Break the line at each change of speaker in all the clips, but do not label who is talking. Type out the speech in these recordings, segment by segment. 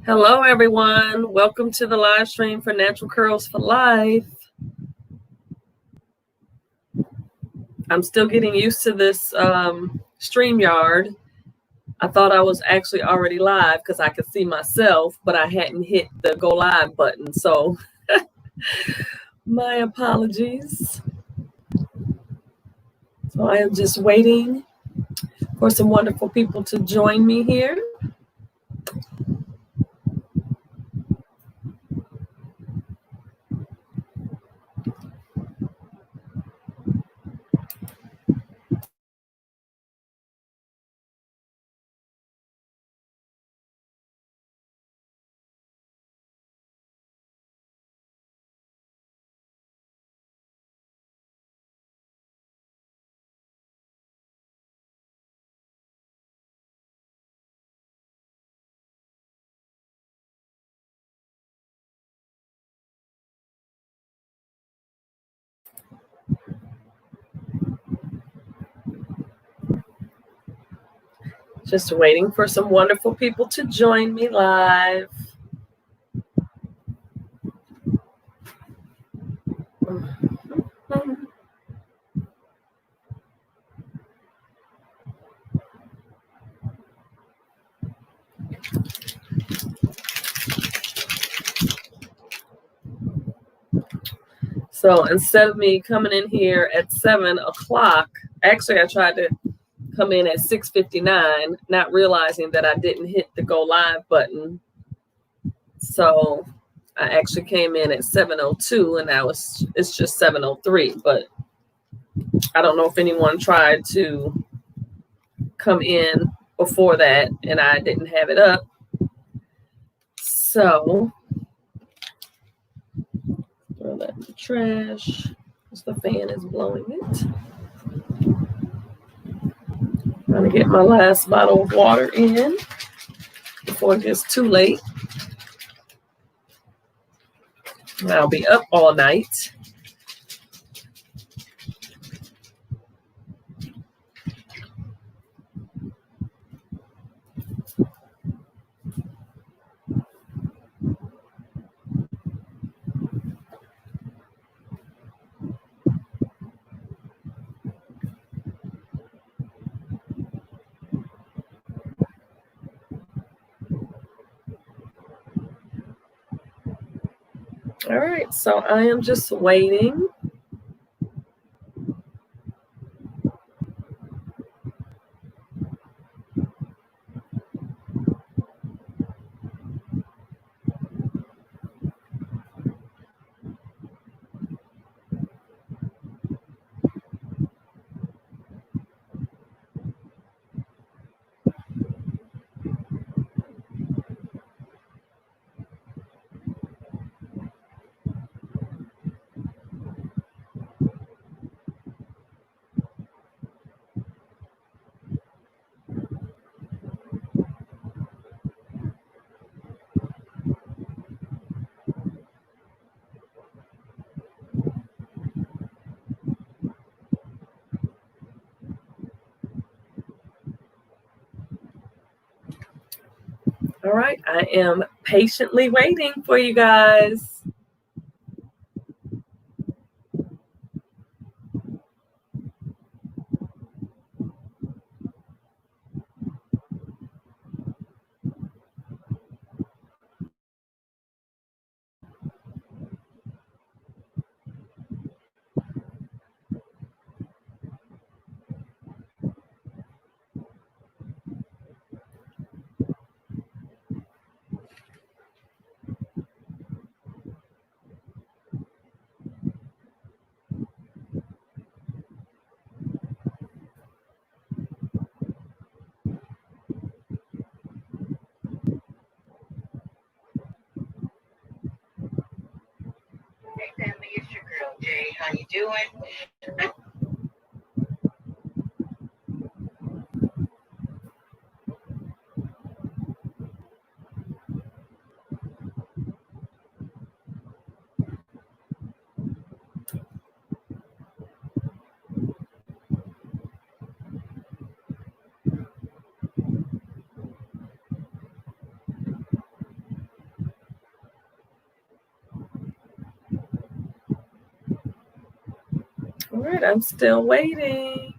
Hello, everyone. Welcome to the live stream for Natural Curls for Life. I'm still getting used to this StreamYard. I thought I was actually already live because I could see myself, but I hadn't hit the go live button. So my apologies. So I am just waiting for some wonderful people to join me here. Just waiting for some wonderful people to join me live. So instead of me coming in here at 7 o'clock, actually I tried to come in at 6:59, not realizing that I didn't hit the go live button. So I actually came in at 7:02 and now it's just 7:03. But I don't know if anyone tried to come in before that and I didn't have it up. So throw that in the trash because the fan is blowing it. Trying to get my last bottle of water in before it gets too late. I'll be up all night. All right, so I am just waiting. All right, I am patiently waiting for you guys.
Hey family, it's your girl Jay. How you doing?
right, I'm still waiting.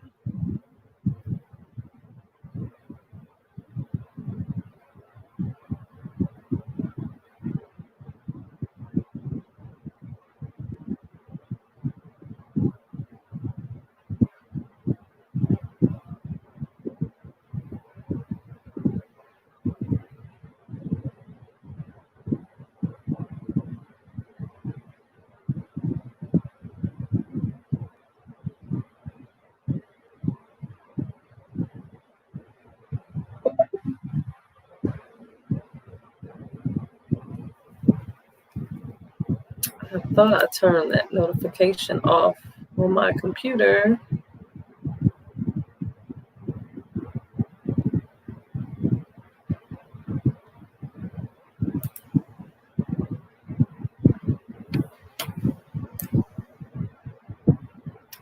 I thought I turned that notification off on my computer.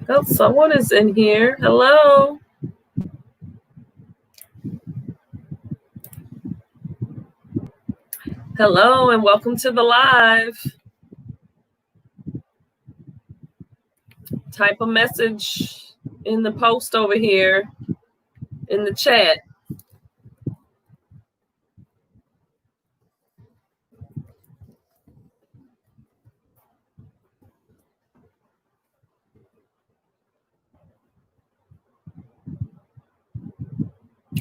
Oh, someone is in here. Hello. Hello, and welcome to the live. Type a message in the post over here in the chat.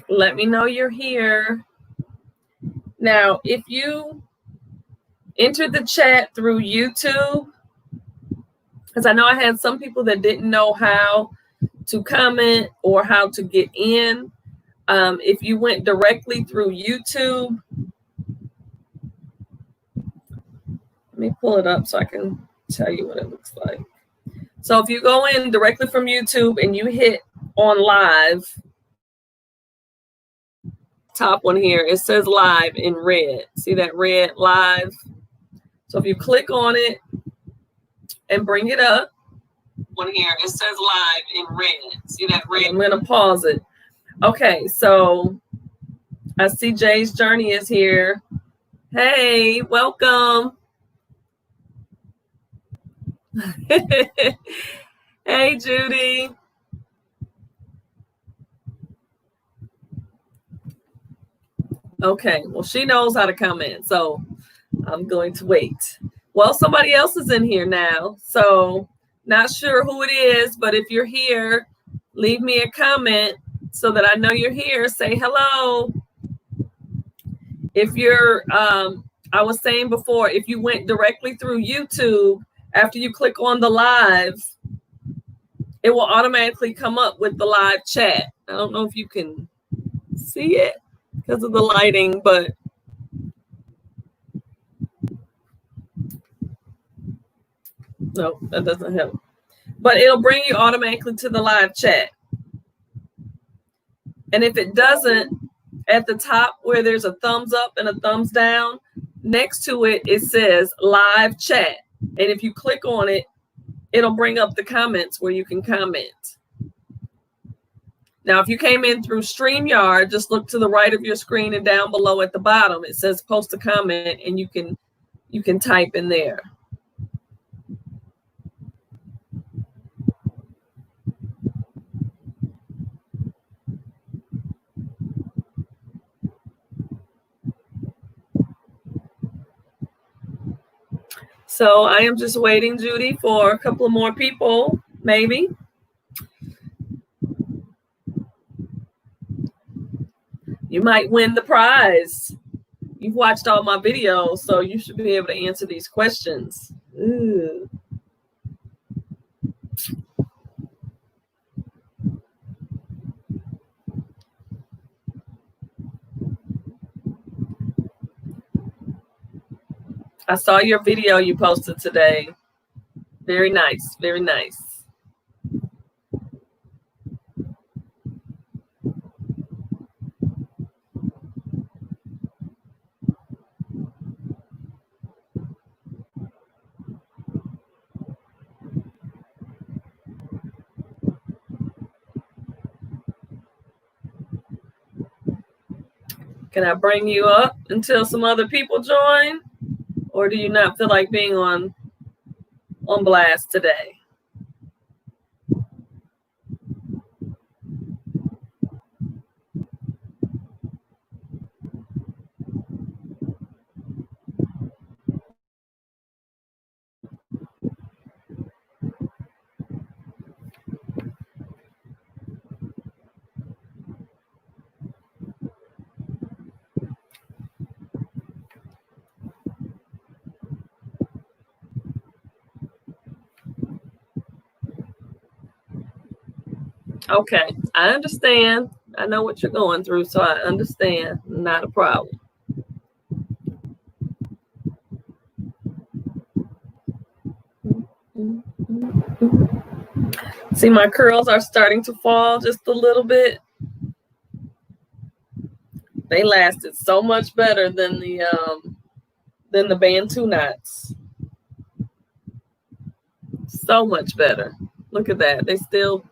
Let me know you're here. Now, if you enter the chat through YouTube, because I know I had some people that didn't know how to comment or how to get in. If you went directly through YouTube, let me pull it up so I can tell you what it looks like. So if you go in directly from YouTube and you hit on live, top one here, it says live in red. See that red live? So if you click on it and bring it up, one here, it says live in red. See that red? I'm going to pause it. Okay, so I see Jay's Journey is here. Hey, welcome. Hey, Judy. Okay, well, she knows how to comment, so I'm going to wait. Well, somebody else is in here now, so not sure who it is, but if you're here, leave me a comment so that I know you're here. Say hello. If you're, I was saying before, if you went directly through YouTube, after you click on the live, it will automatically come up with the live chat. I don't know if you can see it because of the lighting, but no, that doesn't help. But it'll bring you automatically to the live chat. And if it doesn't, at the top where there's a thumbs up and a thumbs down, next to it, it says live chat. And if you click on it, it'll bring up the comments where you can comment. Now, if you came in through StreamYard, just look to the right of your screen and down below at the bottom, it says post a comment, and you can type in there. So I am just waiting, Judy, for a couple of more people, maybe. You might win the prize. You've watched all my videos, so you should be able to answer these questions. Ooh. I saw your video you posted today. Very nice, very nice. Can I bring you up until some other people join? Or do you not feel like being on blast today? Okay, I understand. I know what you're going through, so I understand. Not a problem. See, my curls are starting to fall just a little bit. They lasted so much better than the Bantu knots. So much better. Look at that. They still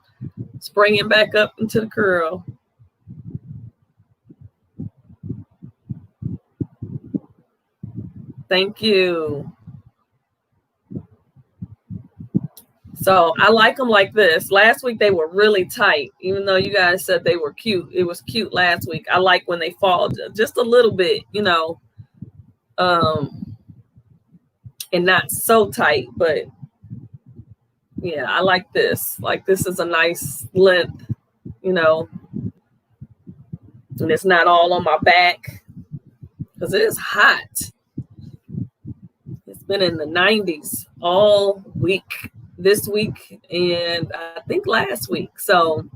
springing back up into the curl. Thank you. So I like them like this. Last week they were really tight, even though you guys said they were cute. It was cute last week. I like when they fall just a little bit, you know, and not so tight, but yeah, I like this. Like this is a nice length, you know, and it's not all on my back because it is hot. It's been in the 90s all week, this week, and I think last week. So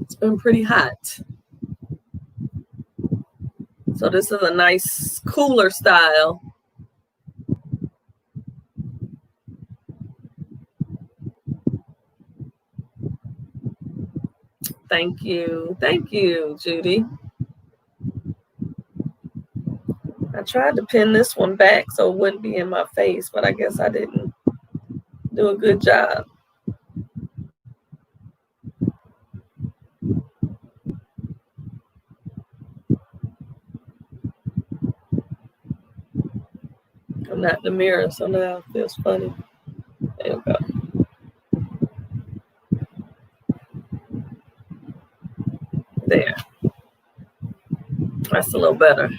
it's been pretty hot. So this is a nice cooler style. Thank you. Thank you, Judy. I tried to pin this one back so it wouldn't be in my face, but I guess I didn't do a good job. I'm not in the mirror, so now it feels funny. There we go. There. That's a little better.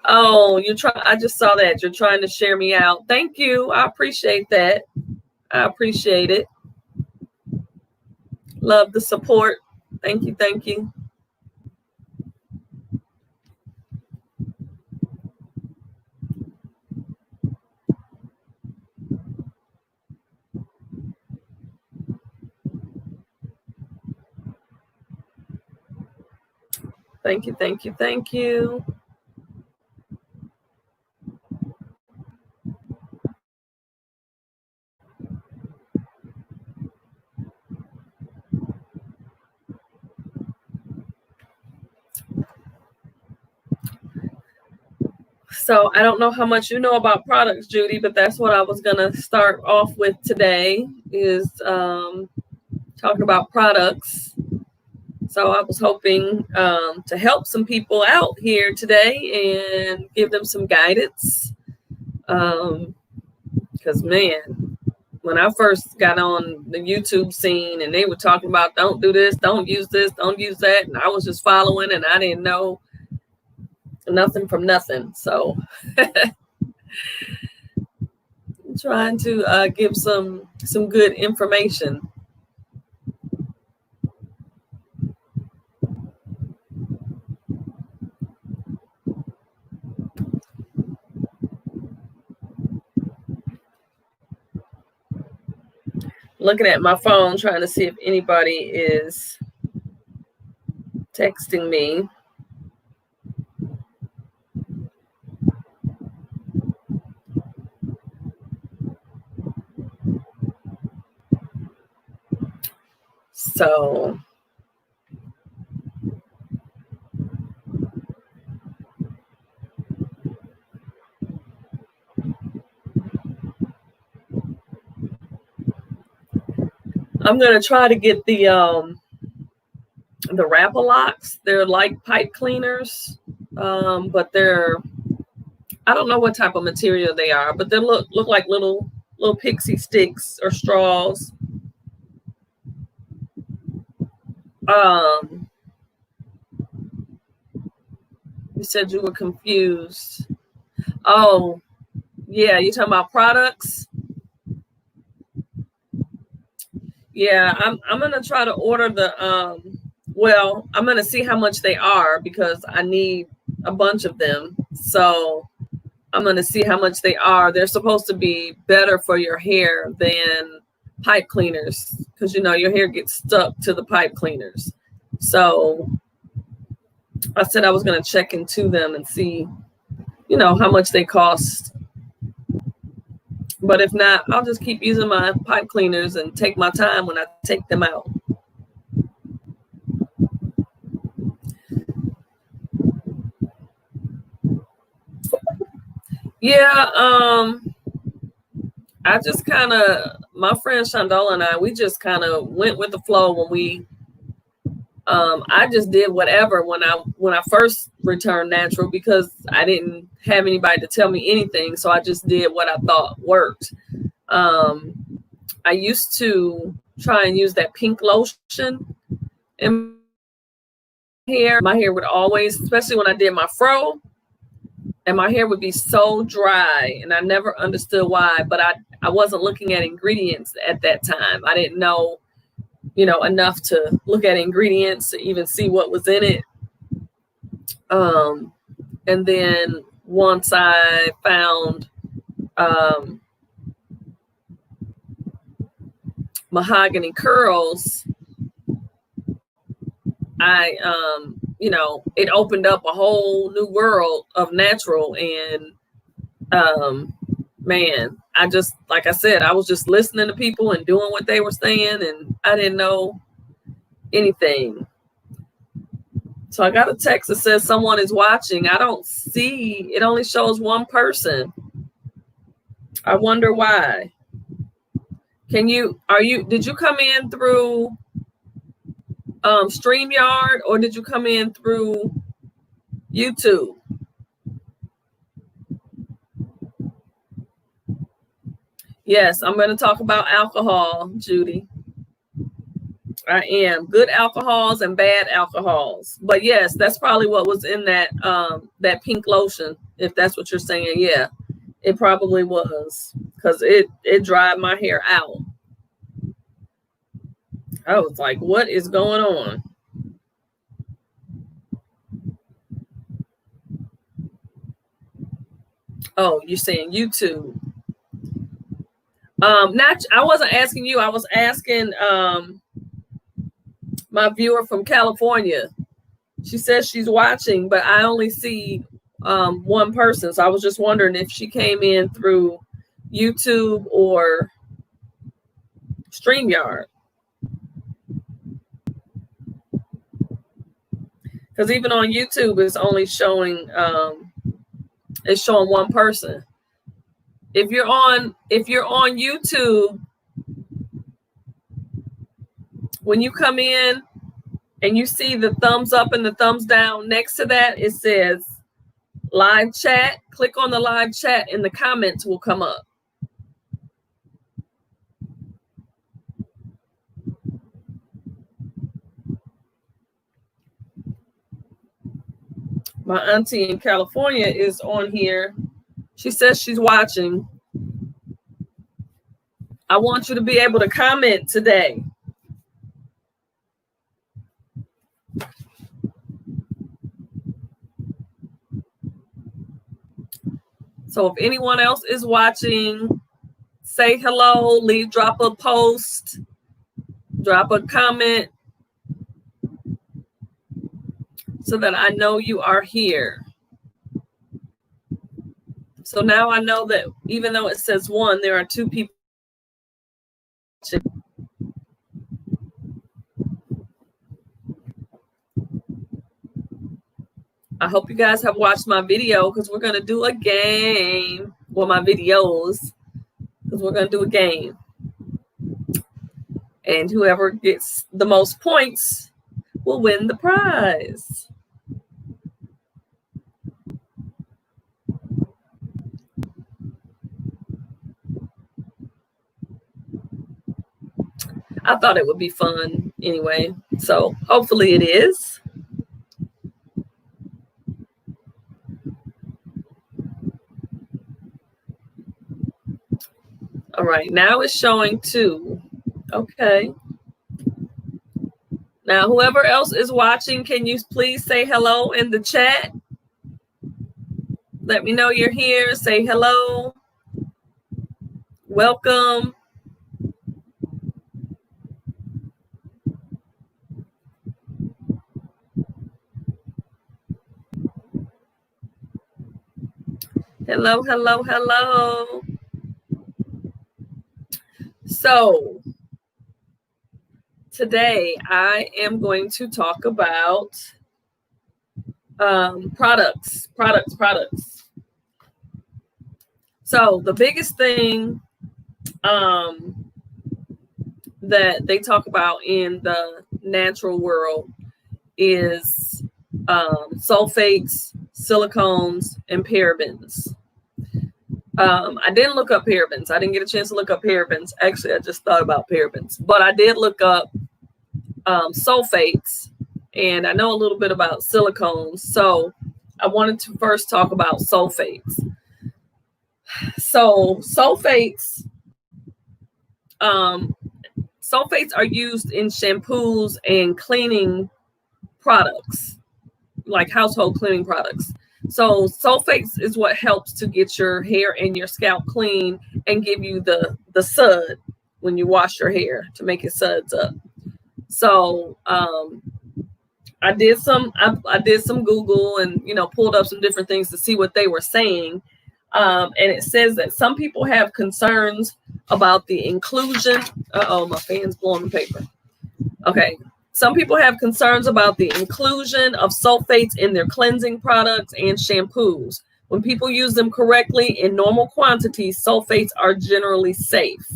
Oh, I just saw that. You're trying to share me out. Thank you. I appreciate that. I appreciate it. Love the support. Thank you. Thank you. Thank you. Thank you. Thank you. So I don't know how much you know about products, Judy, but that's what I was going to start off with today is talking about products. So I was hoping to help some people out here today and give them some guidance. Because, man, when I first got on the YouTube scene and they were talking about don't do this, don't use this, don't use that, and I was just following and I didn't know nothing from nothing. So I'm trying to give some good information. Looking at my phone, trying to see if anybody is texting me. So I'm gonna try to get the Wrap-A-Locks. They're like pipe cleaners, but they're, I don't know what type of material they are, but they look like little pixie sticks or straws. You said you were confused. Oh, yeah, you talking about products? Yeah, I'm gonna try to order the well, I'm gonna see how much they are because I need a bunch of them. So I'm going to see how much they are. They're supposed to be better for your hair than pipe cleaners because, you know, your hair gets stuck to the pipe cleaners. So I said I was going to check into them and see, you know, how much they cost. But if not, I'll just keep using my pipe cleaners and take my time when I take them out. Yeah, I just kind of, my friend Shandola and I, we just kind of went with the flow when we, I just did whatever when I first returned natural because I didn't have anybody to tell me anything. So I just did what I thought worked. I used to try and use that pink lotion in my hair. My hair would always, especially when I did my fro, and my hair would be so dry, and I never understood why, but I wasn't looking at ingredients at that time. I didn't know, you know, enough to look at ingredients to even see what was in it. And then once I found mahogany curls, you know, it opened up a whole new world of natural. And man, I just, like I said, I was just listening to people and doing what they were saying, and I didn't know anything. So I got a text that says someone is watching. I don't see, it only shows one person. I wonder why. Did you come in through StreamYard, or did you come in through YouTube? Yes, I'm going to talk about alcohol, Judy. I am. Good alcohols and bad alcohols. But yes, that's probably what was in that that pink lotion, if that's what you're saying. Yeah, it probably was, because it dried my hair out. I was like, what is going on? Oh, you're saying YouTube. I wasn't asking you. I was asking my viewer from California. She says she's watching, but I only see one person. So I was just wondering if she came in through YouTube or StreamYard. Because even on YouTube, it's only showing one person. If you're on YouTube, when you come in and you see the thumbs up and the thumbs down next to that, it says live chat. Click on the live chat and the comments will come up. My auntie in California is on here. She says she's watching. I want you to be able to comment today. So if anyone else is watching, say hello, drop a post, drop a comment, so that I know you are here. So now I know that even though it says one, there are two people. I hope you guys have watched my video, because we're going to do a game. Well, my videos, because we're going to do a game. And whoever gets the most points will win the prize. I thought it would be fun anyway. So hopefully it is. All right, now it's showing 2. Okay. Now, whoever else is watching, can you please say hello in the chat? Let me know you're here. Say hello. Welcome. Hello, hello, hello. So today I am going to talk about products. So the biggest thing that they talk about in the natural world is sulfates, silicones, and parabens. I didn't look up parabens. I didn't get a chance to look up parabens. Actually, I just thought about parabens. But I did look up sulfates, and I know a little bit about silicones. So I wanted to first talk about sulfates. So sulfates are used in shampoos and cleaning products, like household cleaning products. So sulfates is what helps to get your hair and your scalp clean and give you the sud when you wash your hair to make it suds up. So I did some Google and pulled up some different things to see what they were saying. And it says that some people have concerns about the inclusion. My fan's blowing the paper. Okay. Some people have concerns about the inclusion of sulfates in their cleansing products and shampoos. When people use them correctly in normal quantities, sulfates are generally safe.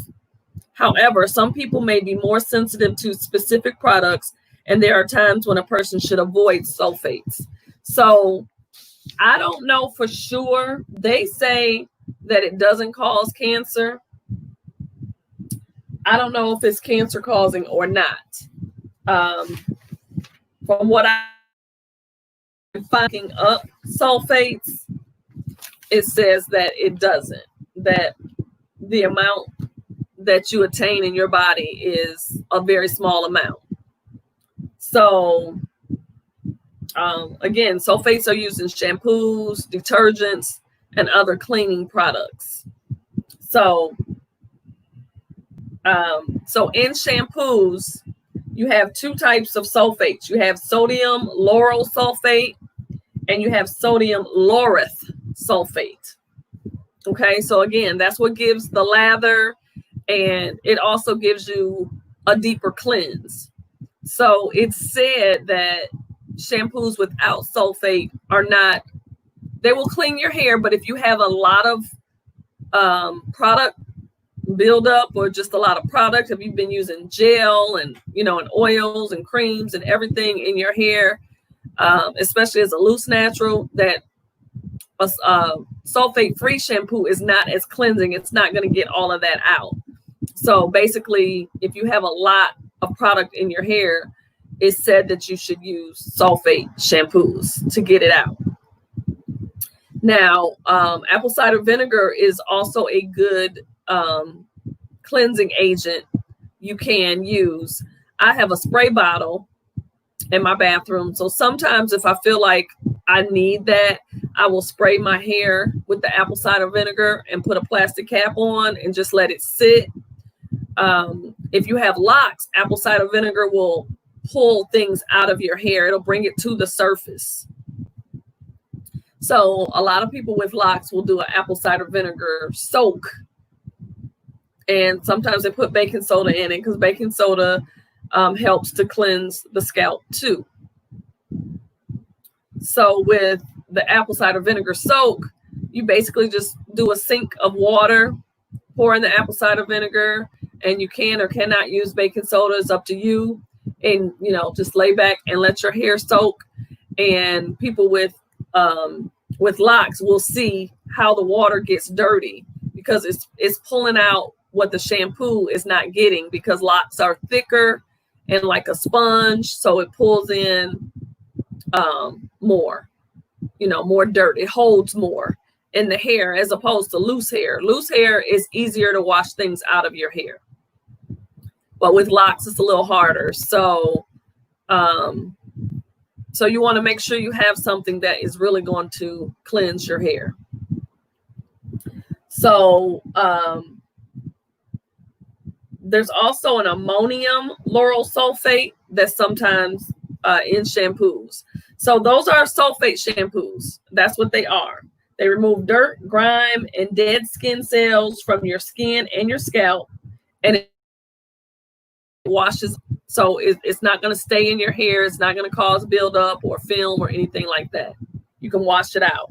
However, some people may be more sensitive to specific products, and there are times when a person should avoid sulfates. So I don't know for sure. They say that it doesn't cause cancer. I don't know if it's cancer causing or not. From what I'm finding up sulfates, it says that it doesn't, that the amount that you attain in your body is a very small amount. So again, sulfates are used in shampoos, detergents, and other cleaning products. So in shampoos, you have two types of sulfates. You have sodium lauryl sulfate and you have sodium laureth sulfate. Okay, so again, that's what gives the lather, and it also gives you a deeper cleanse. So it's said that shampoos without sulfate they will clean your hair, but if you have a lot of product buildup or just a lot of product, have you been using gel and and oils and creams and everything in your hair, especially as a loose natural, that a sulfate-free shampoo is not as cleansing. It's not going to get all of that out. So basically, if you have a lot of product in your hair, it's said that you should use sulfate shampoos to get it out. Now, apple cider vinegar is also a good cleansing agent you can use. I have a spray bottle in my bathroom, so sometimes if I feel like I need that, I will spray my hair with the apple cider vinegar and put a plastic cap on and just let it sit. If you have locks, apple cider vinegar will pull things out of your hair. It'll bring it to the surface. So a lot of people with locks will do an apple cider vinegar soak. And sometimes they put baking soda in it because baking soda helps to cleanse the scalp too. So with the apple cider vinegar soak, you basically just do a sink of water, pour in the apple cider vinegar, and you can or cannot use baking soda. It's up to you. And, just lay back and let your hair soak. And people with locks will see how the water gets dirty because it's pulling out what the shampoo is not getting, because locks are thicker and like a sponge. So it pulls in more dirt. It holds more in the hair as opposed to loose hair. Loose hair is easier to wash things out of your hair. But with locks, it's a little harder. So So you want to make sure you have something that is really going to cleanse your hair. So there's also an ammonium lauryl sulfate that's sometimes in shampoos. So those are sulfate shampoos. That's what they are. They remove dirt, grime, and dead skin cells from your skin and your scalp, and it washes. So it's not going to stay in your hair. It's not going to cause buildup or film or anything like that. You can wash it out.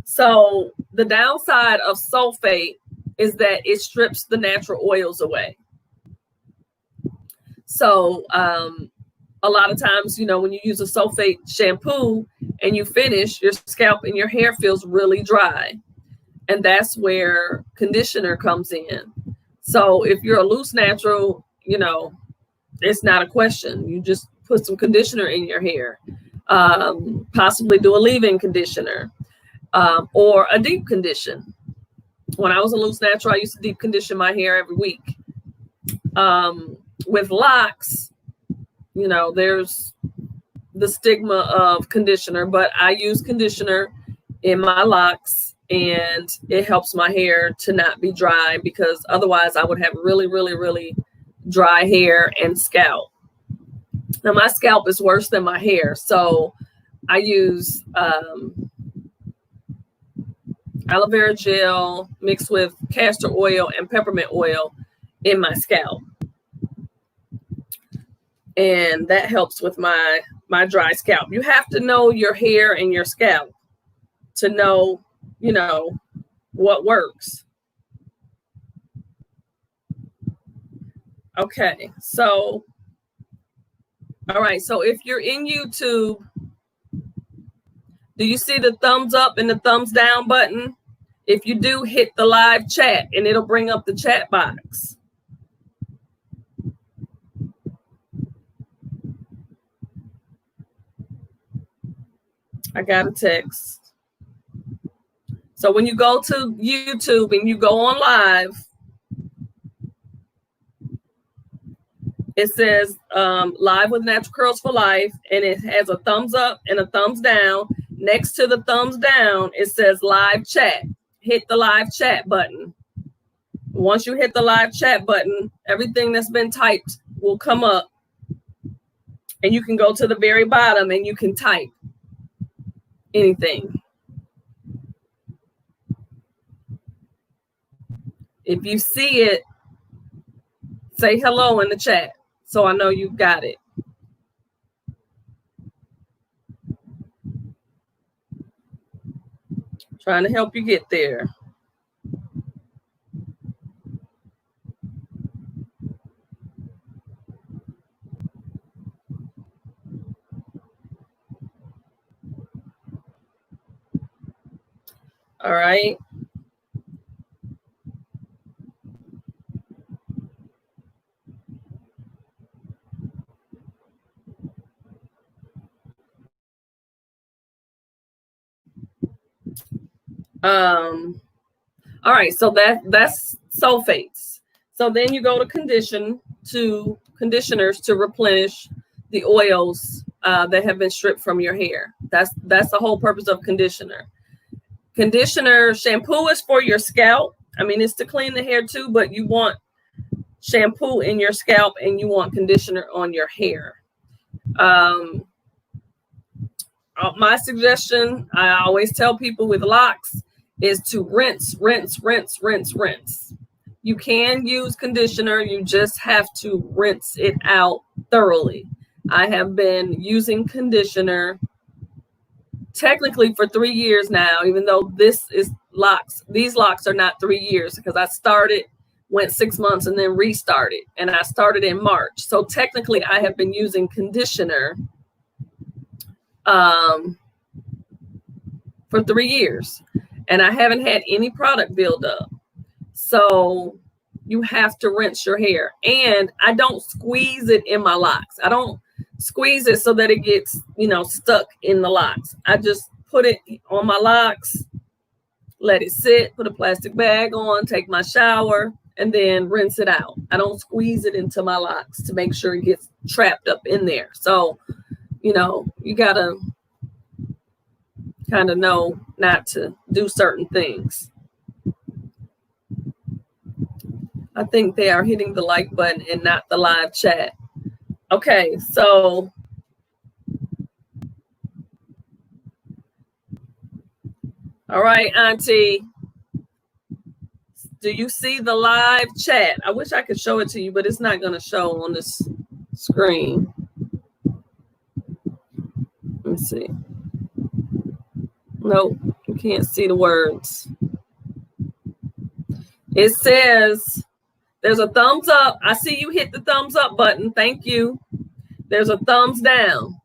So the downside of sulfate is that it strips the natural oils away. So a lot of times, you know, when you use a sulfate shampoo and you finish, your scalp and your hair feels really dry. And that's where conditioner comes in. So if you're a loose natural, you know, it's not a question. You just put some conditioner in your hair, possibly do a leave-in conditioner or a deep condition. When I was a loose natural, I used to deep condition my hair every week. With locks, you know, there's the stigma of conditioner, but I use conditioner in my locks and it helps my hair to not be dry, because otherwise I would have really, really, really dry hair and scalp. Now my scalp is worse than my hair, so I use aloe vera gel mixed with castor oil and peppermint oil in my scalp. And that helps with my dry scalp. You have to know your hair and your scalp to know, you know, what works. Okay, so, all right, so if you're in YouTube, do you see the thumbs up and the thumbs down button? If you do, hit the live chat and it'll bring up the chat box. I got a text. So when you go to YouTube and you go on live, it says live with Natural Curls for Life, and it has a thumbs up and a thumbs down. Next to the thumbs down, it says live chat. Hit the live chat button. Once you hit the live chat button, everything that's been typed will come up, and you can go to the very bottom and you can type anything. If you see it, say hello in the chat so I know you got it. Trying to help you get there. All right. All right, so that's sulfates. So then you go to conditioners to replenish the oils that have been stripped from your hair. That's the whole purpose of conditioner. Conditioner shampoo is for your scalp. I mean, it's to clean the hair too, but you want shampoo in your scalp and you want conditioner on your hair. My suggestion, I always tell people with locks, is to rinse. You can use conditioner. You just have to rinse it out thoroughly. I have been using conditioner technically for 3 years now, even though this is locks. These locks are not 3 years, because I started, went 6 months, and then restarted. And I started in March. So technically I have been using conditioner for 3 years. And I haven't had any product buildup. So you have to rinse your hair. And I don't squeeze it in my locks. I don't squeeze it so that it gets, you know, stuck in the locks. I just put it on my locks, let it sit, put a plastic bag on, take my shower, and then rinse it out. I don't squeeze it into my locks to make sure it gets trapped up in there. So you know, you gotta kind of know not to do certain things. I think they are hitting the like button and not the live chat. Okay, so all right, Auntie. Do you see the live chat? I wish I could show it to you, but it's not going to show on this screen. Let me see. Nope, you can't see the words. It says there's a thumbs up. I see you hit the thumbs up button. Thank you. There's a thumbs down.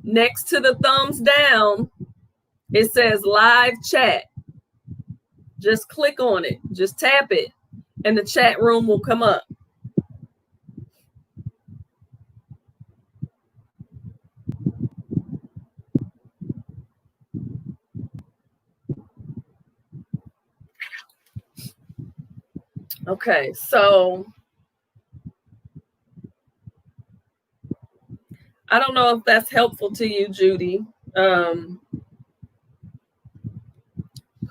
Next to the thumbs down, it says live chat. Just click on it. Just tap it, and the chat room will come up. Okay, so I don't know if that's helpful to you, Judy.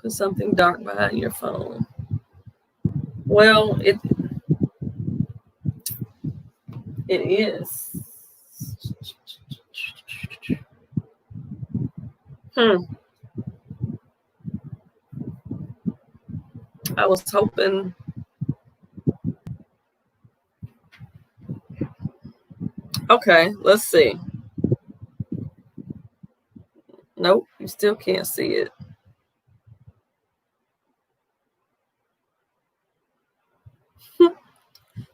Put something dark behind your phone. Well, it is. I was hoping. Okay, let's see. Nope, you still can't see it.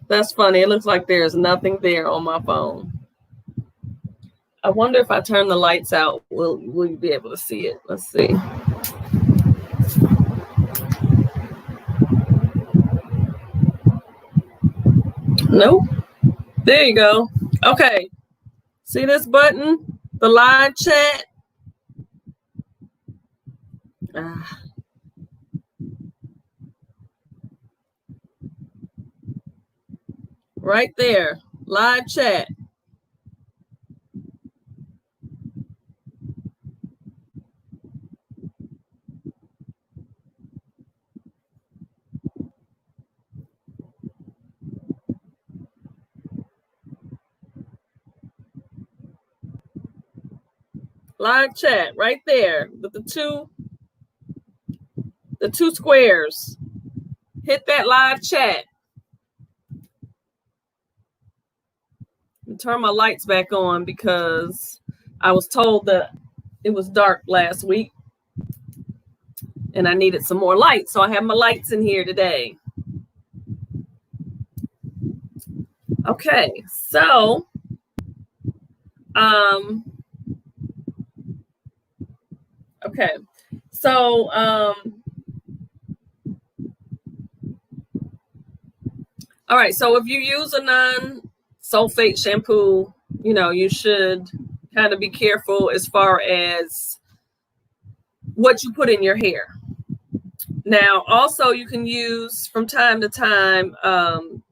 That's funny. It looks like there's nothing there on my phone. I wonder if I turn the lights out, will you be able to see it? Let's see. Nope. There you go. Okay. See this button? The live chat? Right there. Live chat. Live chat right there with the two squares. Hit that live chat. Turn my lights back on because I was told that it was dark last week and I needed some more light. So I have my lights in here today. Okay, so okay. So all right, so if you use a non-sulfate shampoo, you know, you should kind of be careful as far as what you put in your hair. Now, also you can use from time to time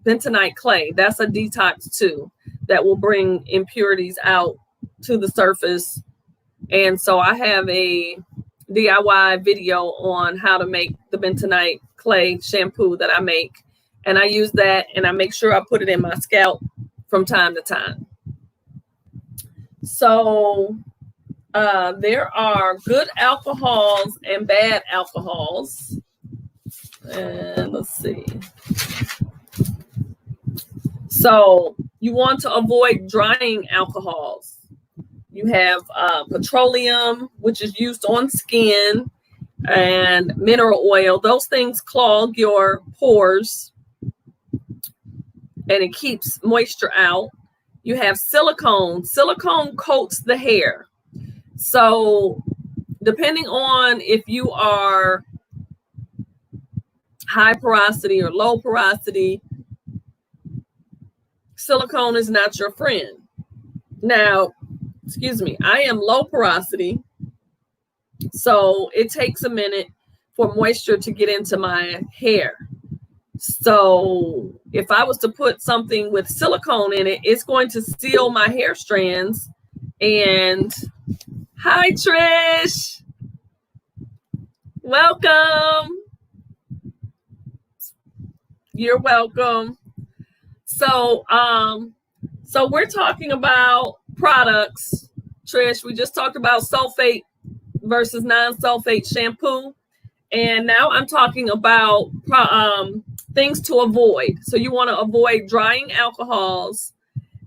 bentonite clay. That's a detox too, that will bring impurities out to the surface. And so I have a DIY video on how to make the bentonite clay shampoo that I make. And I use that and I make sure I put it in my scalp from time to time. So there are good alcohols and bad alcohols. And let's see. So you want to avoid drying alcohols. You have petroleum, which is used on skin, and mineral oil. Those things clog your pores and it keeps moisture out. You have silicone. Silicone coats the hair. So depending on if you are high porosity or low porosity, silicone is not your friend. Now, excuse me, I am low porosity, so it takes a minute for moisture to get into my hair. So if I was to put something with silicone in it, it's going to seal my hair strands And hi, Trish. Welcome. You're welcome. So we're talking about products. Trish, we just talked about sulfate versus non-sulfate shampoo. And now I'm talking about things to avoid. So you want to avoid drying alcohols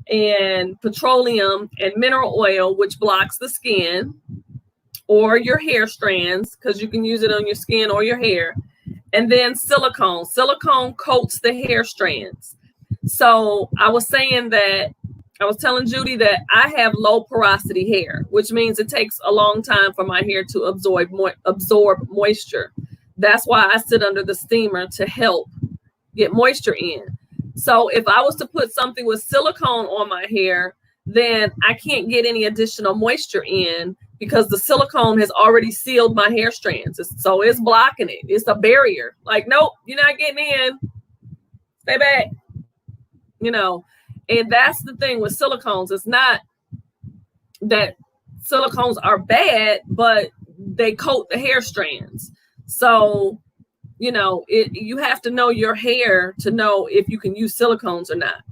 and petroleum and mineral oil, which blocks the skin or your hair strands, because you can use it on your skin or your hair. And then silicone. Silicone coats the hair strands. So I was telling Judy that I have low porosity hair, which means it takes a long time for my hair to absorb moisture. That's why I sit under the steamer to help get moisture in. So if I was to put something with silicone on my hair, then I can't get any additional moisture in because the silicone has already sealed my hair strands. So it's blocking it. It's a barrier. Like, nope, you're not getting in. Stay back. And that's the thing with silicones. It's not that silicones are bad, but they coat the hair strands. So, you have to know your hair to know if you can use silicones or not.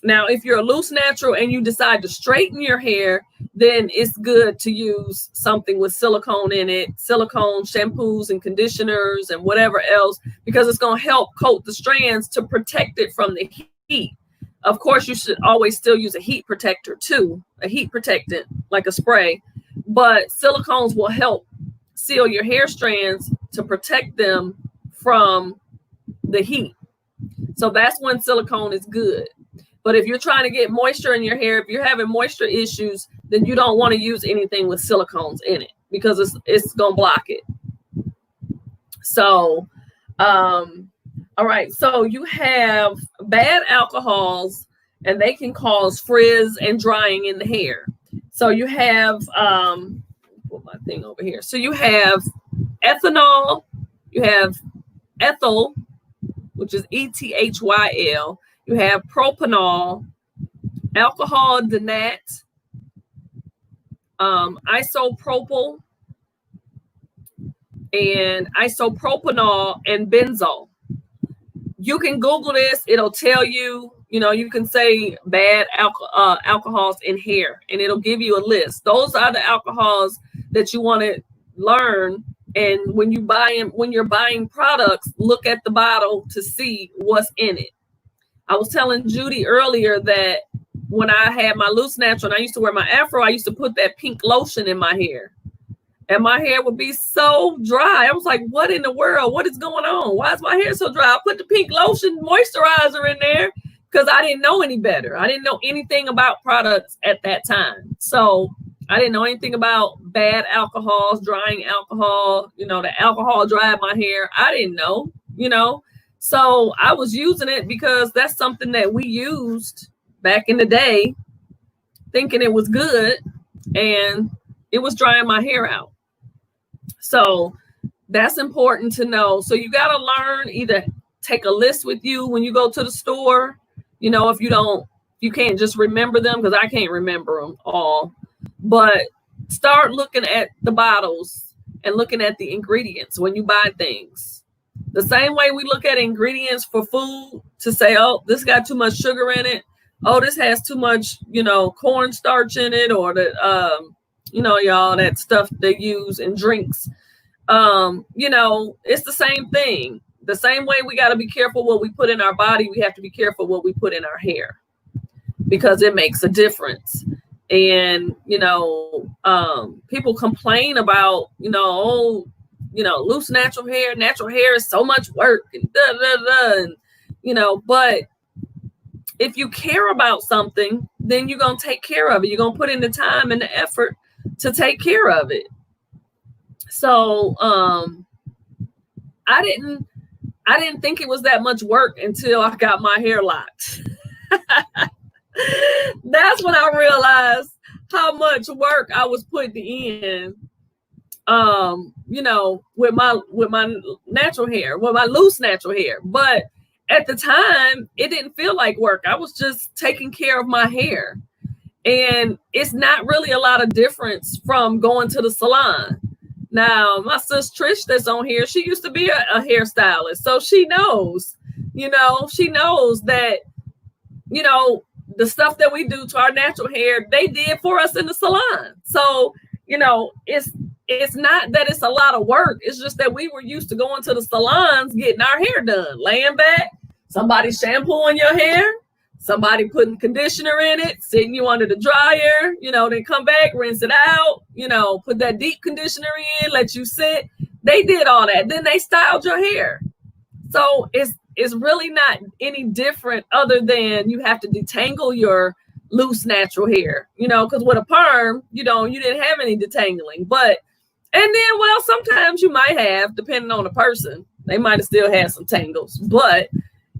Now, if you're a loose natural and you decide to straighten your hair, then it's good to use something with silicone in it, silicone shampoos and conditioners and whatever else, because it's going to help coat the strands to protect it from the heat. Of course, you should always still use a heat protector too, a heat protectant like a spray, but silicones will help seal your hair strands to protect them from the heat. So that's when silicone is good. But if you're trying to get moisture in your hair, if you're having moisture issues, then you don't want to use anything with silicones in it because it's going to block it. So, all right. So you have bad alcohols and they can cause frizz and drying in the hair. So you have, put my thing over here. So you have ethanol, you have ethyl, which is ethyl. You have propanol, alcohol denat, isopropyl, and isopropanol, and benzol. You can Google this. It'll tell you, you can say bad alcohols in hair, and it'll give you a list. Those are the alcohols that you want to learn. And when you're buying products, look at the bottle to see what's in it. I was telling Judy earlier that when I had my loose natural and I used to wear my afro, I used to put that pink lotion in my hair. And my hair would be so dry. I was like, what in the world? What is going on? Why is my hair so dry? I put the pink lotion moisturizer in there because I didn't know any better. I didn't know anything about products at that time. So I didn't know anything about bad alcohols, drying alcohol, the alcohol dried my hair. I didn't know, So I was using it because that's something that we used back in the day, thinking it was good, and it was drying my hair out. So that's important to know. So you got to learn, either take a list with you when you go to the store, if you can't just remember them, because I can't remember them all, but start looking at the bottles and looking at the ingredients when you buy things. The same way we look at ingredients for food to say, oh, this got too much sugar in it. Oh, this has too much, cornstarch in it, or y'all, that stuff they use in drinks. It's the same thing. The same way we got to be careful what we put in our body, we have to be careful what we put in our hair, because it makes a difference. And, people complain about, loose natural hair is so much work and and, but if you care about something, then you're going to take care of it. You're going to put in the time and the effort to take care of it. So, I didn't think it was that much work until I got my hair locked. That's when I realized how much work I was putting in, with my natural hair, with my loose natural hair. But at the time, it didn't feel like work. I was just taking care of my hair. And it's not really a lot of difference from going to the salon. Now, my sis Trish that's on here, she used to be a hairstylist. So she knows, she knows that, the stuff that we do to our natural hair, they did for us in the salon. So, it's not that it's a lot of work. It's just that we were used to going to the salons, getting our hair done, laying back, somebody shampooing your hair, somebody putting conditioner in it, sitting you under the dryer, then come back, rinse it out, put that deep conditioner in, let you sit. They did all that. Then they styled your hair. So it's really not any different other than you have to detangle your loose natural hair, because with a perm, you didn't have any detangling. And then, well, sometimes you might have, depending on the person, they might have still had some tangles, but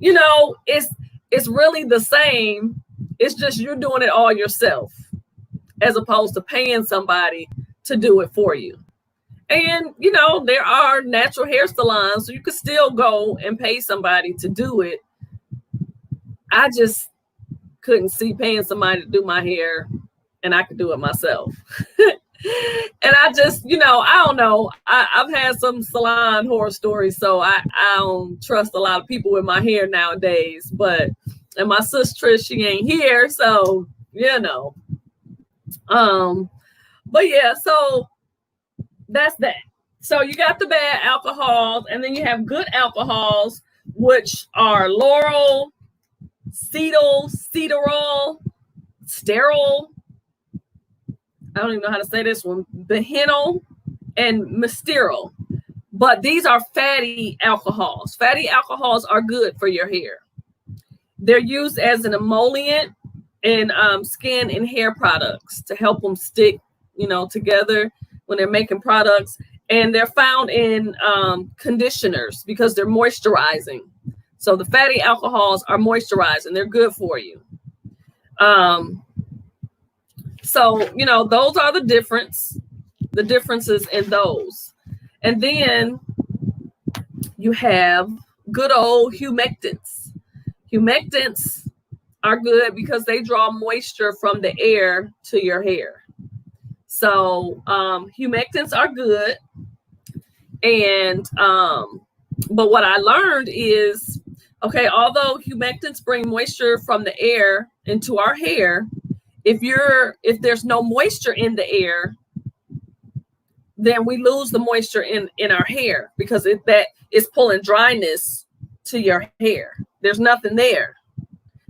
it's really the same. It's just you're doing it all yourself as opposed to paying somebody to do it for you. And, there are natural hair salons, so you could still go and pay somebody to do it. I just couldn't see paying somebody to do my hair, and I could do it myself. And I just, I don't know. I've had some salon horror stories, so I don't trust a lot of people with my hair nowadays. And my sis Trish, she ain't here, so But yeah, so that's that. So you got the bad alcohols, and then you have good alcohols, which are laurel, cetyl, sterol. I don't even know how to say this one. Behenyl and myrstyrol. But these are fatty alcohols. Fatty alcohols are good for your hair. They're used as an emollient in skin and hair products to help them stick, together when they're making products. And they're found in conditioners because they're moisturizing. So the fatty alcohols are moisturizing. They're good for you. So, those are the differences in those. And then you have good old humectants. Humectants are good because they draw moisture from the air to your hair. So humectants are good. And but what I learned is, okay, although humectants bring moisture from the air into our hair, if there's no moisture in the air, then we lose the moisture in our hair because that is pulling dryness to your hair. There's nothing there.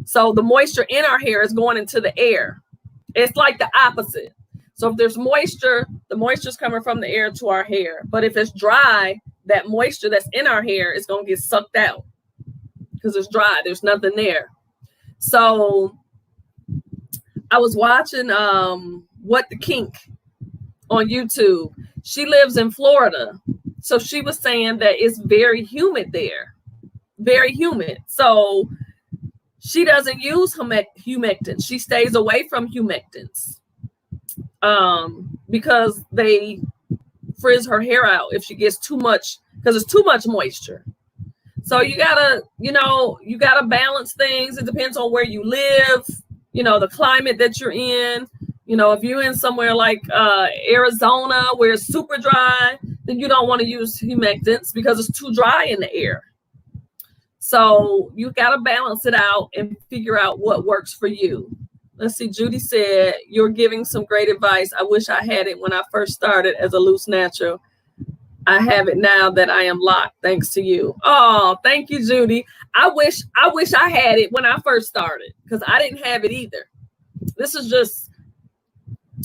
So the moisture in our hair is going into the air. It's like the opposite. So if there's moisture, the moisture is coming from the air to our hair. But if it's dry, that moisture that's in our hair is going to get sucked out because it's dry. There's nothing there. So I was watching What the Kink on YouTube. She lives in Florida. So she was saying that it's very humid there. Very humid. So she doesn't use humectants. She stays away from humectants because they frizz her hair out if she gets too much, because it's too much moisture. So you gotta balance things. It depends on where you live, the climate that you're in. If you're in somewhere like Arizona where it's super dry, then you don't want to use humectants because it's too dry in the air. So you got to balance it out and figure out what works for you. Let's see. Judy said, you're giving some great advice. I wish I had it when I first started as a loose natural. I have it now that I am locked thanks to you. Oh, thank you, Judy. I wish I had it when I first started because I didn't have it either. This is just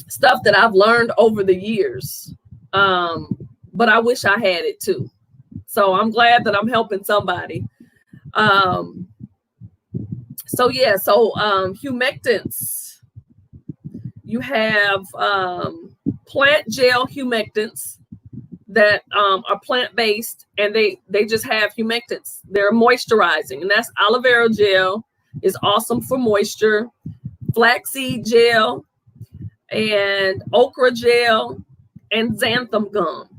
stuff that I've learned over the years. But I wish I had it too. So I'm glad that I'm helping somebody. Humectants. You have plant gel humectants that are plant-based, and they just have humectants. They're moisturizing, and that's aloe vera gel is awesome for moisture, flaxseed gel, and okra gel, and xanthan gum.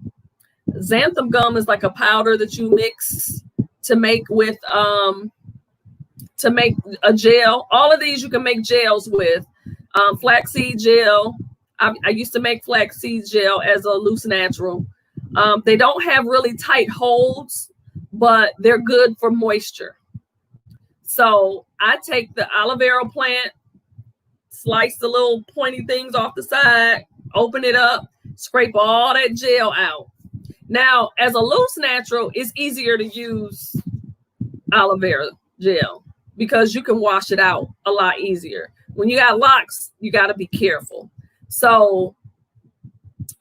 Xanthan gum is like a powder that you mix to make with to make a gel. All of these you can make gels with. Flaxseed gel. I used to make flaxseed gel as a loose natural. They don't have really tight holds, but they're good for moisture. So I take the aloe vera plant, slice the little pointy things off the side, open it up, scrape all that gel out. Now, as a loose natural, it's easier to use aloe vera gel because you can wash it out a lot easier. When you got locks, you got to be careful. So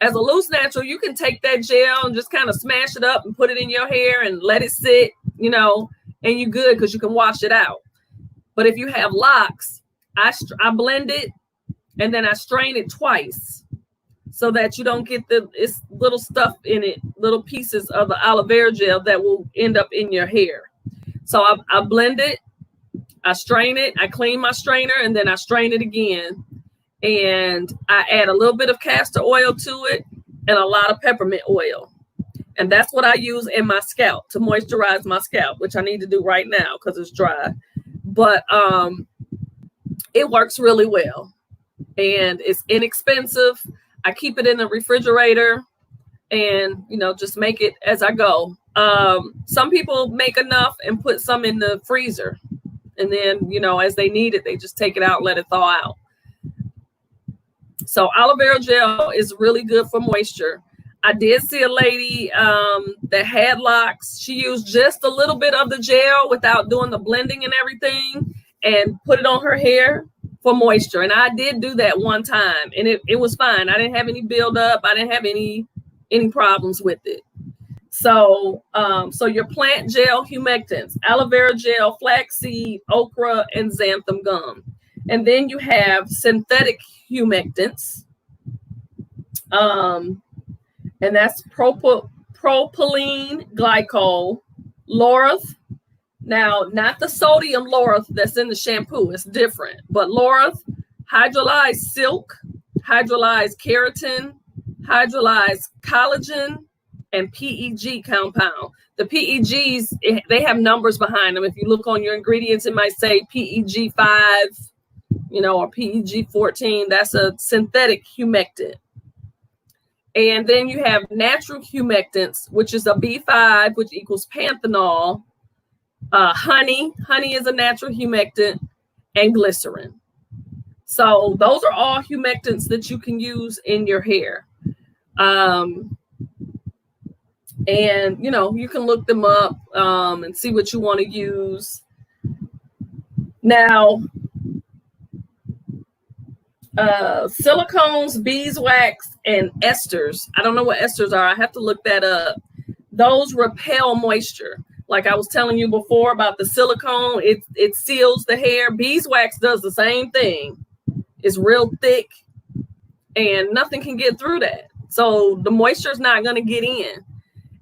as a loose natural, you can take that gel and just kind of smash it up and put it in your hair and let it sit, you know, and you're good because you can wash it out. But if you have locks, I blend it and then I strain it twice so that you don't get it's little stuff in it, little pieces of the aloe vera gel that will end up in your hair. So I blend it, I strain it, I clean my strainer, and then I strain it again. And I add a little bit of castor oil to it and a lot of peppermint oil. And that's what I use in my scalp to moisturize my scalp, which I need to do right now because it's dry. But it works really well. And it's inexpensive. I keep it in the refrigerator and, you know, just make it as I go. Some people make enough and put some in the freezer. And then, you know, as they need it, they just take it out and let it thaw out. So aloe vera gel is really good for moisture. I did see a lady that had locks. She used just a little bit of the gel without doing the blending and everything and put it on her hair for moisture. And I did do that one time and it was fine. I didn't have any buildup. I didn't have any problems with it. So, so your plant gel humectants, aloe vera gel, flaxseed, okra, and xanthan gum. And then you have synthetic humectants. And that's propylene glycol, laureth. Now, not the sodium laureth that's in the shampoo. It's different. But laureth, hydrolyzed silk, hydrolyzed keratin, hydrolyzed collagen, and PEG compound. The PEGs, they have numbers behind them. If you look on your ingredients, it might say PEG 5, you know, or PEG 14. That's a synthetic humectant. And then you have natural humectants, which is a B5, which equals panthenol. Honey is a natural humectant, and glycerin. So those are all humectants that you can use in your hair. And, you know, you can look them up and see what you want to use. Now, silicones, beeswax, and esters. I don't know what esters are. I have to look that up. Those repel moisture. Like I was telling you before about the silicone, it seals the hair. Beeswax does the same thing. It's real thick and nothing can get through that. So the moisture is not going to get in.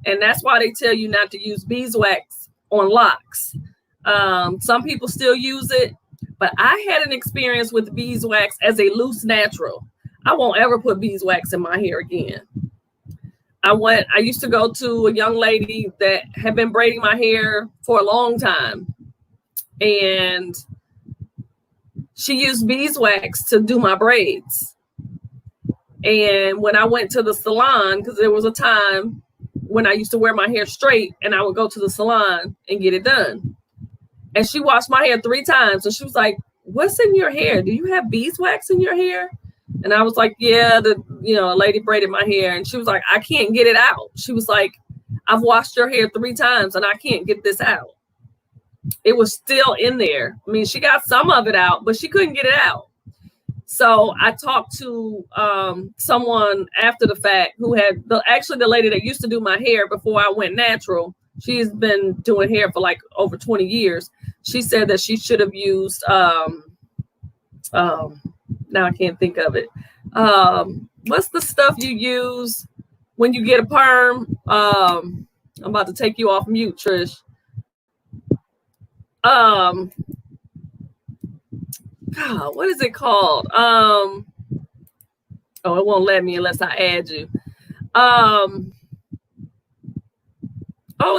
And that's why they tell you not to use beeswax on locks. Some people still use it, but I had an experience with beeswax as a loose natural. I won't ever put beeswax in my hair again. I used to go to a young lady that had been braiding my hair for a long time. And she used beeswax to do my braids. And when I went to the salon, because there was a time when I used to wear my hair straight and I would go to the salon and get it done. And she washed my hair 3 times. And she was like, "What's in your hair? Do you have beeswax in your hair?" And I was like, "Yeah, a lady braided my hair." And she was like, "I can't get it out." She was like, "I've washed your hair 3 times and I can't get this out." It was still in there. I mean, she got some of it out, but she couldn't get it out. So I talked to someone after the fact who had the lady that used to do my hair before I went natural. She's been doing hair for like over 20 years. She said that she should have used, now I can't think of it. What's the stuff you use when you get a perm? I'm about to take you off mute, Trish. God, what is it called? Oh, it won't let me unless I add you. Oh,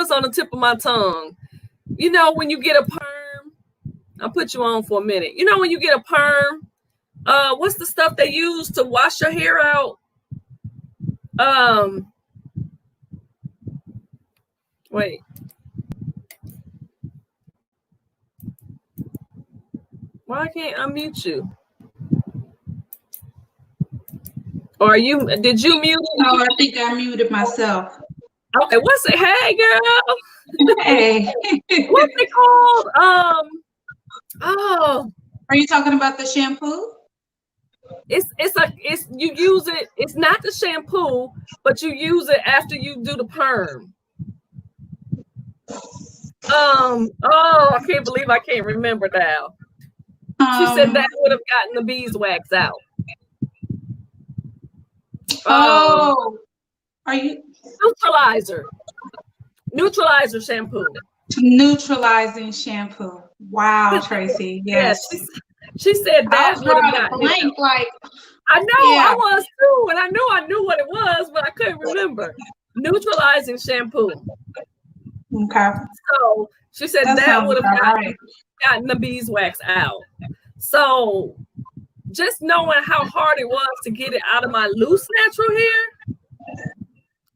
it's on the tip of my tongue. You know, when you get a perm, I'll put you on for a minute. You know, when you get a perm, what's the stuff they use to wash your hair out? Wait. Why I can't unmute you? Or did you mute it?
No, I think I muted myself.
Okay, what's it? Hey, girl.
Hey.
What's it called?
Are you talking about the shampoo?
It's you use it. It's not the shampoo, but you use it after you do the perm. I can't believe I can't remember now. She said that would have gotten the beeswax out.
Are you
neutralizer shampoo?
Neutralizing shampoo. Wow, Tracy. Yes.
Yeah, she said that would have gotten
blank. Like
I know, yeah. I was too, and I knew what it was, but I couldn't remember. Neutralizing shampoo.
Okay.
So she said that would have gotten the beeswax out. So just knowing how hard it was to get it out of my loose natural hair,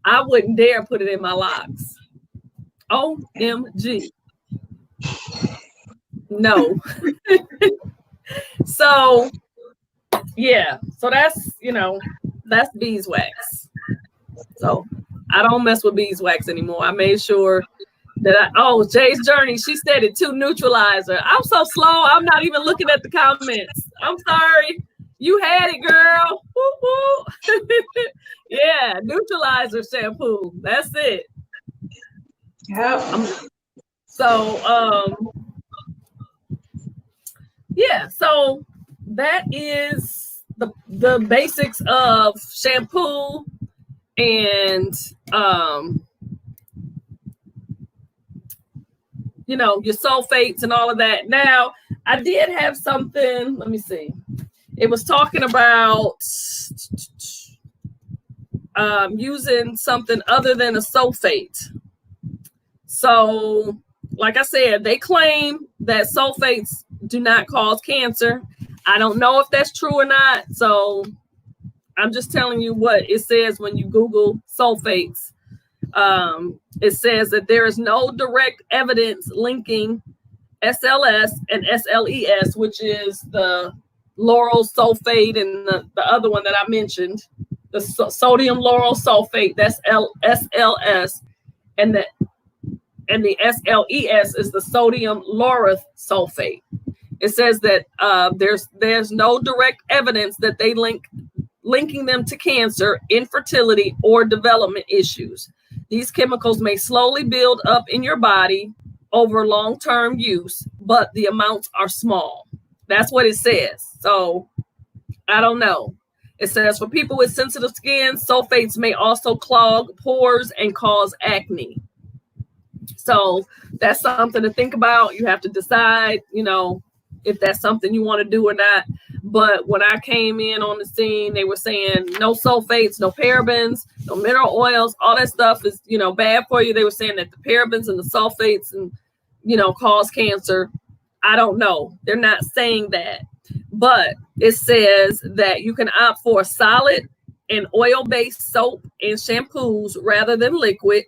I wouldn't dare put it in my locks. OMG. No. So yeah, so that's that's beeswax. So I don't mess with beeswax anymore. I made sure that Jay's Journey, she said it too, neutralizer. I'm so slow, I'm not even looking at the comments. I'm sorry. You had it, girl. Woo woo. Yeah, neutralizer shampoo. That's it.
Yep.
So yeah, so that is the basics of shampoo and your sulfates and all of that. Now, I did have something, let me see. It was talking about using something other than a sulfate. So, like I said, they claim that sulfates do not cause cancer. I don't know if that's true or not. So I'm just telling you what it says when you Google sulfates. It says that there is no direct evidence linking SLS and SLES, which is the lauryl sulfate, and the other one that I mentioned, the sodium lauryl sulfate, that's SLS, and the SLES is the sodium lauryl sulfate. It says that there's no direct evidence that they linking them to cancer, infertility, or development issues. These chemicals may slowly build up in your body over long-term use, but the amounts are small. That's what it says. So I don't know. It says for people with sensitive skin, sulfates may also clog pores and cause acne. So that's something to think about. You have to decide, if that's something you want to do or not. But when I came in on the scene, they were saying no sulfates, no parabens, no mineral oils. All that stuff is, bad for you. They were saying that the parabens and the sulfates and, cause cancer. I don't know. They're not saying that. But it says that you can opt for a solid and oil-based soap and shampoos rather than liquid.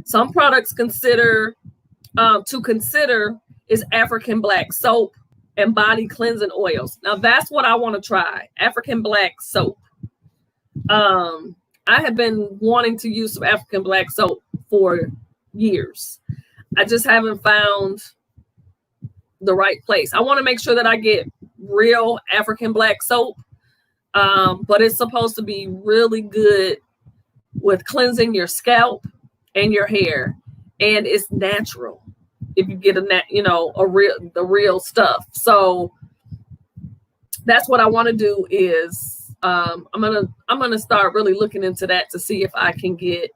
Some products consider is African black soap and body cleansing oils. Now that's what I want to try. African black soap. I have been wanting to use some African black soap for years. I just haven't found the right place. I want to make sure that I get real African black soap. But it's supposed to be really good with cleansing your scalp and your hair, and it's natural. If you get the real stuff. So that's what I want to do is I'm gonna start really looking into that to see if I can get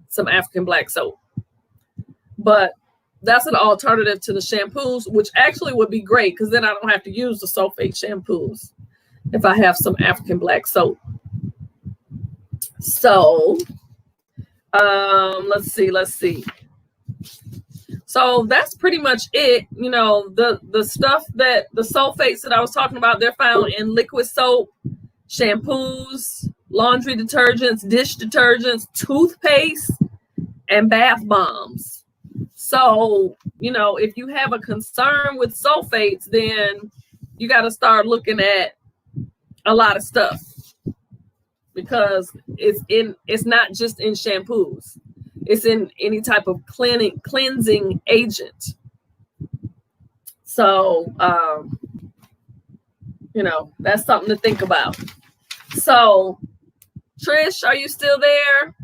some African black soap. But that's an alternative to the shampoos, which actually would be great because then I don't have to use the sulfate shampoos if I have some African black soap. So let's see. So that's pretty much it. You know, the stuff that the sulfates that I was talking about, they're found in liquid soap, shampoos, laundry detergents, dish detergents, toothpaste, and bath bombs. So, you know, if you have a concern with sulfates, then you got to start looking at a lot of stuff, because it's not just in shampoos. It's in any type of cleansing agent. So, you know, that's something to think about. So, Trish, are you still there?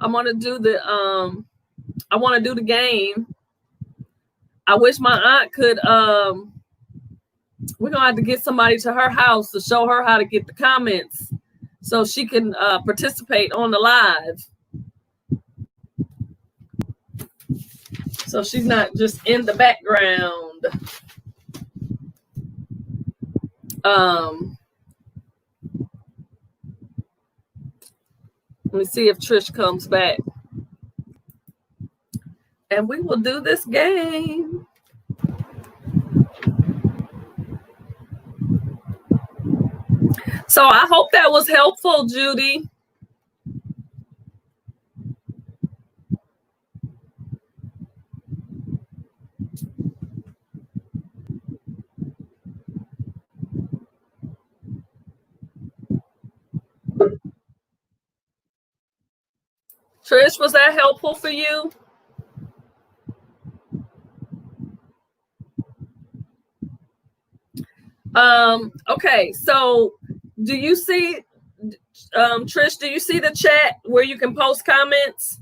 I want to do the game. I wish my aunt could. We're gonna have to get somebody to her house to show her how to get the comments, so she can participate on the live. So she's not just in the background. Let me see if Trish comes back. And we will do this game. So I hope that was helpful, Judy. Trish, was that helpful for you? Okay, so do you see, Trish, do you see the chat where you can post comments?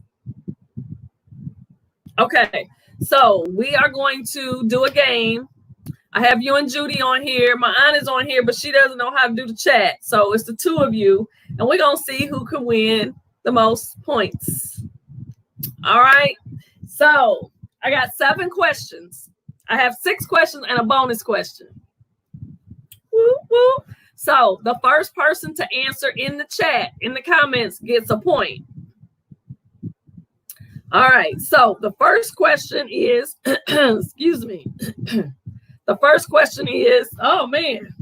Okay, so we are going to do a game. I have you and Judy on here. My aunt is on here, but she doesn't know how to do the chat. So it's the two of you, and we're going to see who can win the most points. All right, so I got 7 questions. I have 6 questions and a bonus question. Woo, woo. So the first person to answer in the chat, in the comments, gets a point. All right, so the first question is, excuse me. The first question is, oh man,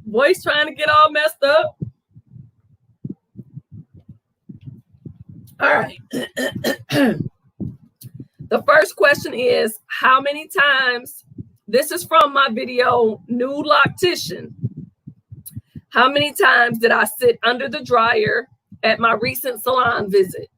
voice trying to get all messed up. All right. The first question is, how many times, this is from my video, Nude Loctician. How many times did I sit under the dryer at my recent salon visit?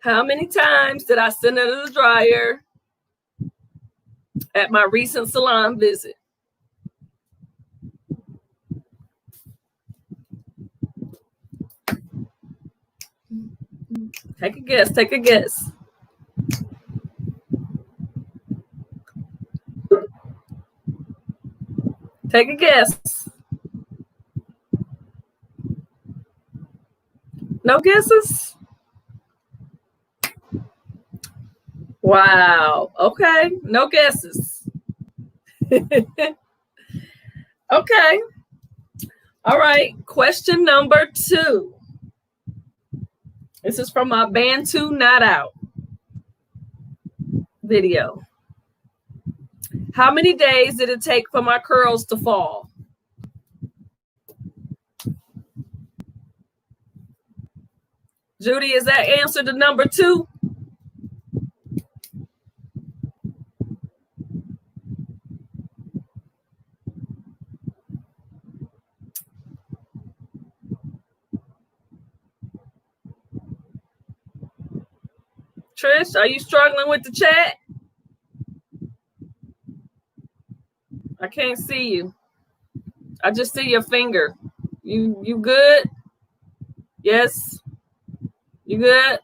How many times did I sit under the dryer at my recent salon visit? Take a guess, take a guess. Take a guess. No guesses? Wow. Okay. No guesses. Okay. All right. Question number 2. This is from my Bantu Not Out video. How many days did it take for my curls to fall? Judy, is that answer to number 2? Trish, are you struggling with the chat? I can't see you. I just see your finger. You good? Yes. You good?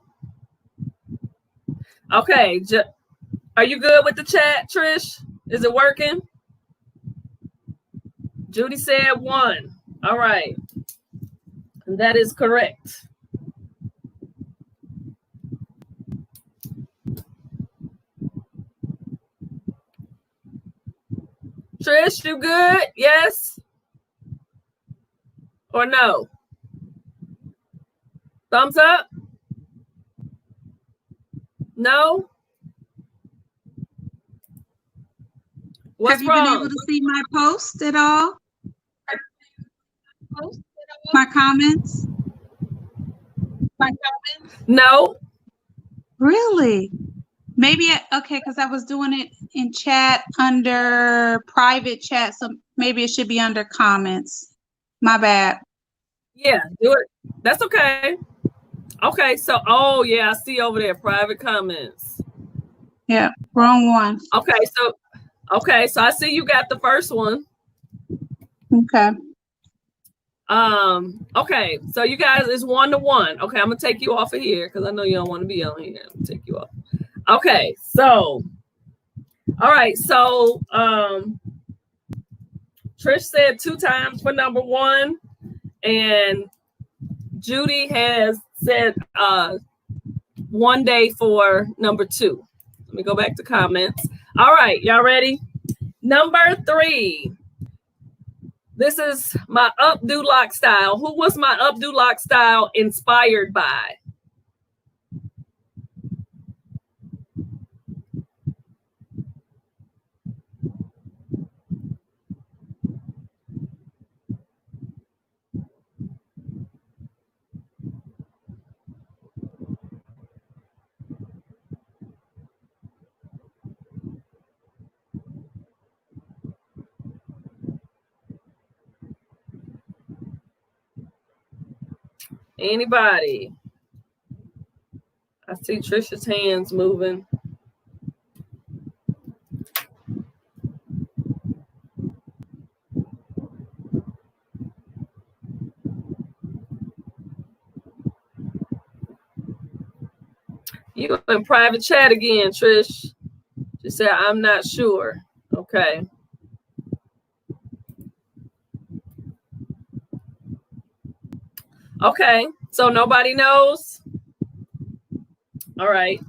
Okay. Are you good with the chat, Trish? Is it working? Judy said 1. All right. And that is correct. Trish, you good? Yes or no? Thumbs up? No? What's
Have you
wrong?
been able to see my post at all? My comments?
No.
Really? Maybe, okay, because I was doing it in chat under private chat, so maybe it should be under comments. My bad.
Yeah, do it. That's okay. Okay, so, oh, yeah, I see over there, private comments.
Yeah, wrong one.
Okay, so I see you got the first one.
Okay.
Okay, so you guys, it's 1-1. Okay, I'm gonna take you off of here because I know you don't want to be on here. I'm gonna take you off. Okay, so all right, so Trish said 2 times for number 1, and Judy has said 1 day for number 2. Let me go back to comments. All right, y'all ready? Number 3. This is my updo lock style. Who was my updo lock style inspired by? Anybody? I see Trisha's hands moving. You in private chat again, Trish. She said, I'm not sure. Okay. Okay, so nobody knows? All right.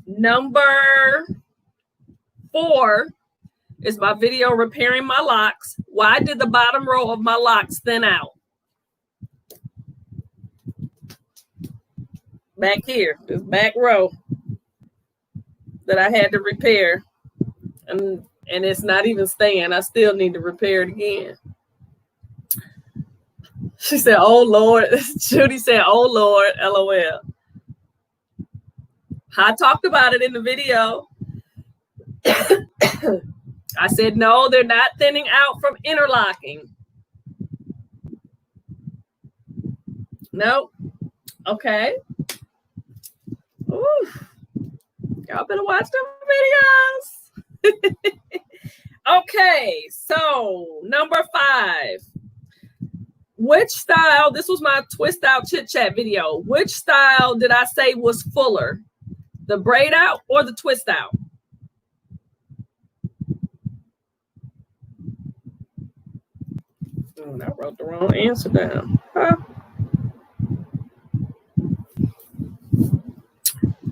Number 4 is my video repairing my locks. Why did the bottom row of my locks thin out? Back here, this back row that I had to repair. And it's not even staying. I still need to repair it again. She said, oh, Lord. Judy said, oh, Lord, LOL. I talked about it in the video. I said, no, they're not thinning out from interlocking. Nope. Okay. Ooh. Y'all better watch them videos. Okay, so number 5. Which style, this was my twist out chit chat video. Which style did I say was fuller? The braid out or the twist out? Oh, I wrote the wrong answer down. Huh?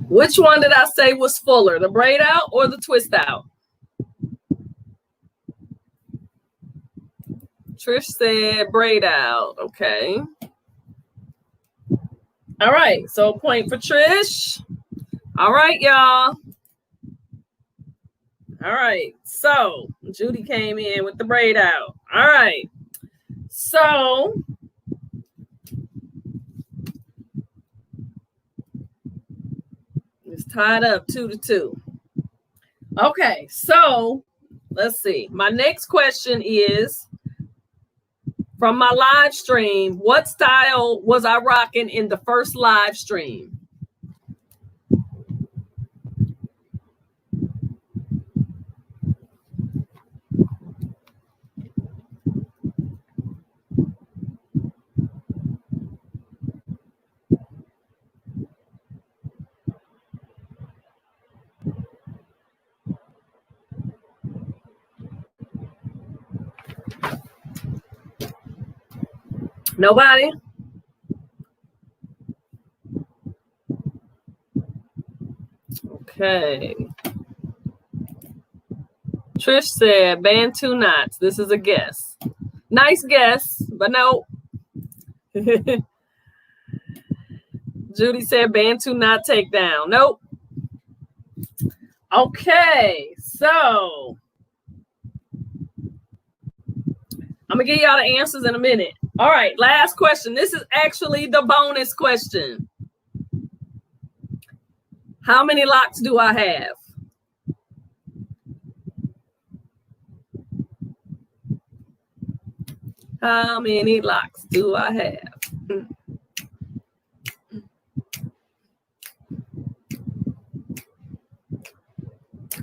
Which one did I say was fuller? The braid out or the twist out? Trish said braid out. Okay. All right. So point for Trish. All right, y'all. All right. So Judy came in with the braid out. All right. So it's tied up 2-2. Okay. So let's see. My next question is, from my live stream, what style was I rocking in the first live stream? Nobody? Okay. Trish said band 2 knots. This is a guess. Nice guess, but no. Judy said band 2 knot takedown. Nope. Okay, so I'm gonna give y'all the answers in a minute. All right, last question. This is actually the bonus question. How many locks do I have? How many locks do I have?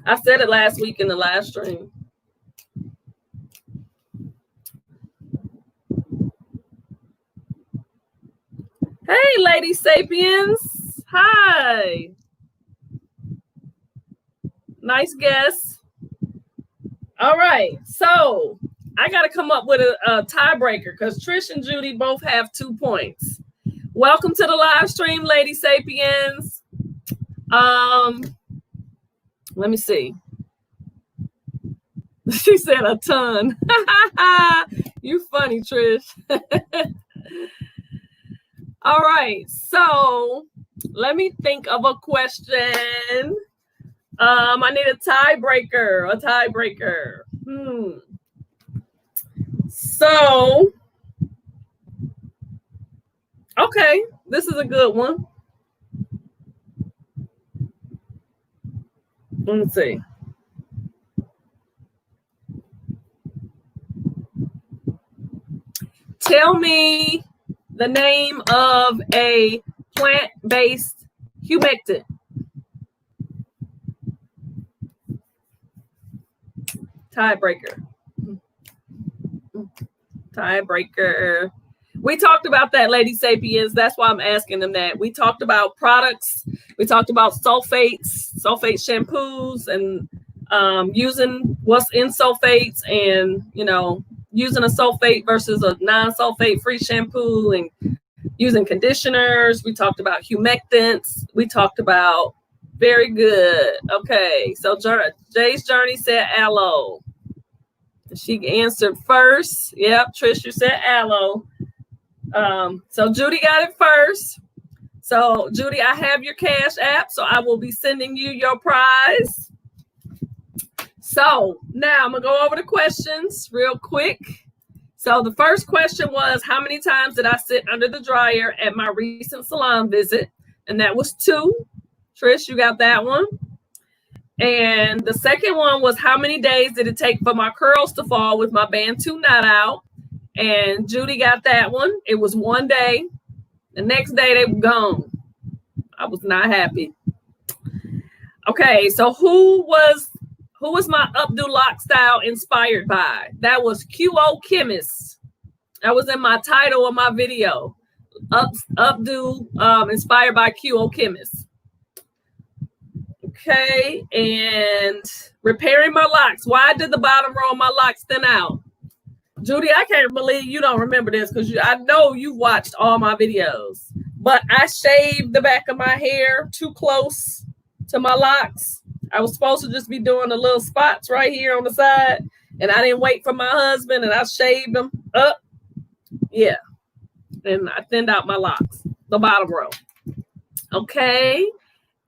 I said it last week in the live stream. Hey, Lady Sapiens. Hi. Nice guess. All right. So I got to come up with a tiebreaker because Trish and Judy both have 2 points. Welcome to the live stream, Lady Sapiens. Let me see. She said a ton. You funny, Trish. All right, so let me think of a question. I need a tiebreaker. So, okay, this is a good one. Let me see. Tell me the name of a plant-based humectant. Tiebreaker. We talked about that, Lady Sapiens. That's why I'm asking them that. We talked about products. We talked about sulfate shampoos, and using what's in sulfates, and using a sulfate versus a non-sulfate free shampoo, and using conditioners. We talked about humectants. We talked about, very good. Okay, so Jay's Journey said aloe. She answered first. Yep, Trish, you said aloe. So Judy got it first. So Judy, I have your Cash App, so I will be sending you your prize. So now I'm gonna go over the questions real quick. So the first question was, how many times did I sit under the dryer at my recent salon visit? And that was 2. Trish, you got that one. And the second one was, how many days did it take for my curls to fall with my band 2 knot out? And Judy got that one. It was 1 day. The next day they were gone. I was not happy. Okay, so who was my updo lock style inspired by? That was QO Chemist. That was in my title of my video. Updo inspired by QO Chemist. Okay, and repairing my locks. Why did the bottom row of my locks thin out? Judy, I can't believe you don't remember this, because I know you watched all my videos. But I shaved the back of my hair too close to my locks. I was supposed to just be doing the little spots right here on the side, and I didn't wait for my husband, and I shaved them up. Yeah, and I thinned out my locks, the bottom row. Okay,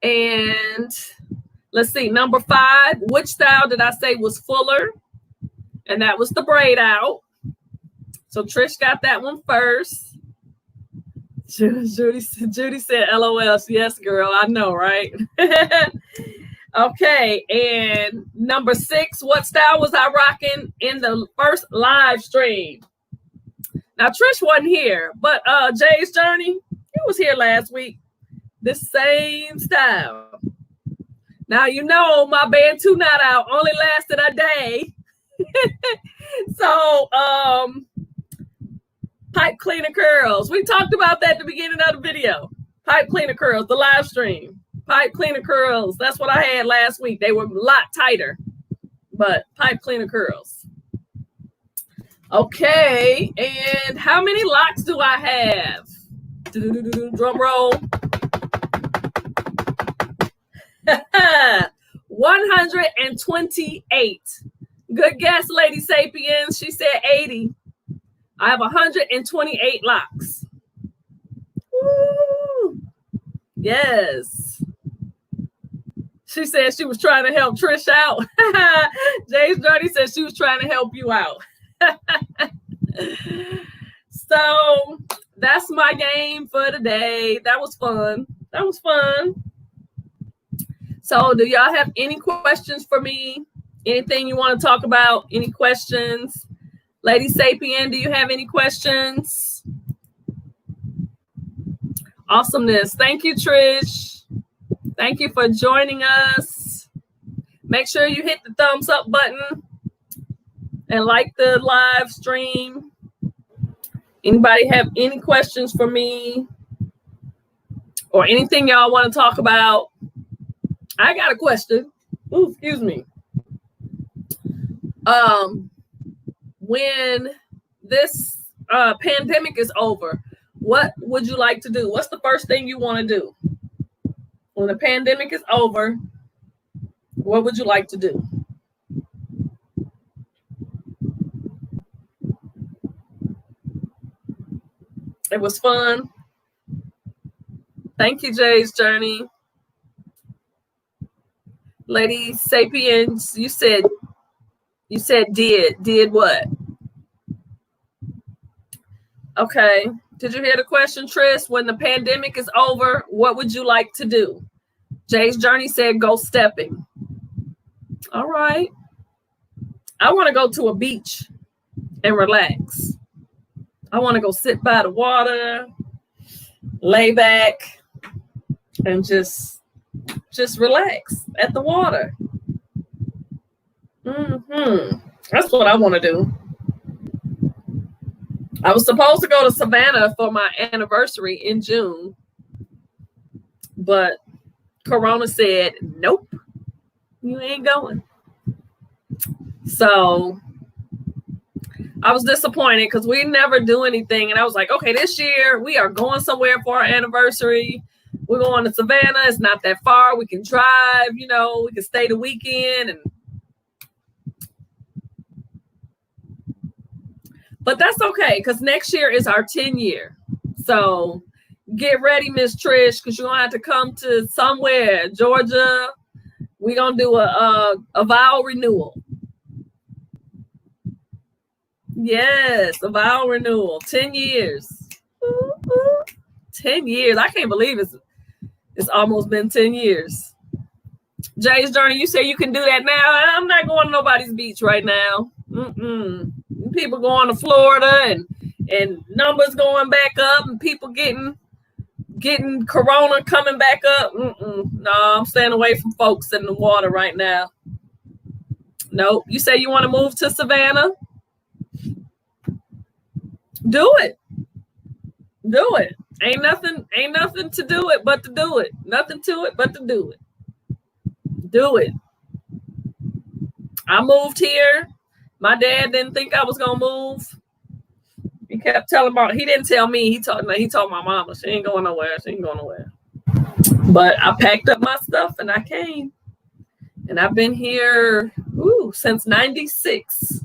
and let's see, number 5, which style did I say was fuller? And that was the braid out. So Trish got that one first. Judy said, LOL. Yes, girl. I know, right? Okay. And number 6, what style was I rocking in the first live stream? Now, Trish wasn't here, but Jay's Journey, he was here last week. The same style. Now, my band 2 knot out only lasted a day. So, pipe cleaner curls. We talked about that at the beginning of the video. Pipe cleaner curls, the live stream. Pipe cleaner curls. That's what I had last week. They were a lot tighter, but pipe cleaner curls. Okay, and how many locks do I have? Drum roll. 128. Good guess, Lady Sapiens. She said 80. I have 128 locks. Woo! Yes. She said she was trying to help Trish out. Jay's Journey said she was trying to help you out. So that's my game for today. That was fun. That was fun. So do y'all have any questions for me? Anything you want to talk about? Any questions? Lady Sapien, do you have any questions? Awesomeness. Thank you, Trish. Thank you for joining us. Make sure you hit the thumbs up button and like the live stream. Anybody have any questions for me or anything y'all want to talk about? I got a question. Ooh, excuse me. When this pandemic is over, what would you like to do? What's the first thing you want to do? When the pandemic is over, what would you like to do? It was fun. Thank you, Jay's Journey. Lady Sapiens, you said did what? Okay. Did you hear the question, Trish? When the pandemic is over, what would you like to do? Jay's Journey said go stepping. All right. I want to go to a beach and relax. I want to go sit by the water, lay back, and just relax at the water. That's what I want to do. I was supposed to go to Savannah for my anniversary in June, but Corona said, nope, you ain't going. So I was disappointed because we never do anything. And I was like, okay, this year we are going somewhere for our anniversary. We're going to Savannah. It's not that far. We can drive, we can stay the weekend. But that's okay, because next year is our 10-year. So get ready, Miss Trish, because you're going to have to come to somewhere. Georgia, we're going to do a vow renewal. Yes, a vow renewal. 10 years. 10 years. I can't believe it's almost been 10 years. Jay's Journey, you say you can do that now. I'm not going to nobody's beach right now. People going to Florida and numbers going back up and people getting Corona coming back up. No, I'm staying away from folks in the water right now. Nope. You say you want to move to Savannah? Do it. Do it. Ain't nothing to do it but to do it. Nothing to it but to do it. Do it. I moved here. My dad didn't think I was gonna move. He kept telling me. He didn't tell me. He told my mama. She ain't going nowhere. She ain't going nowhere. But I packed up my stuff and I came. And I've been here since 96.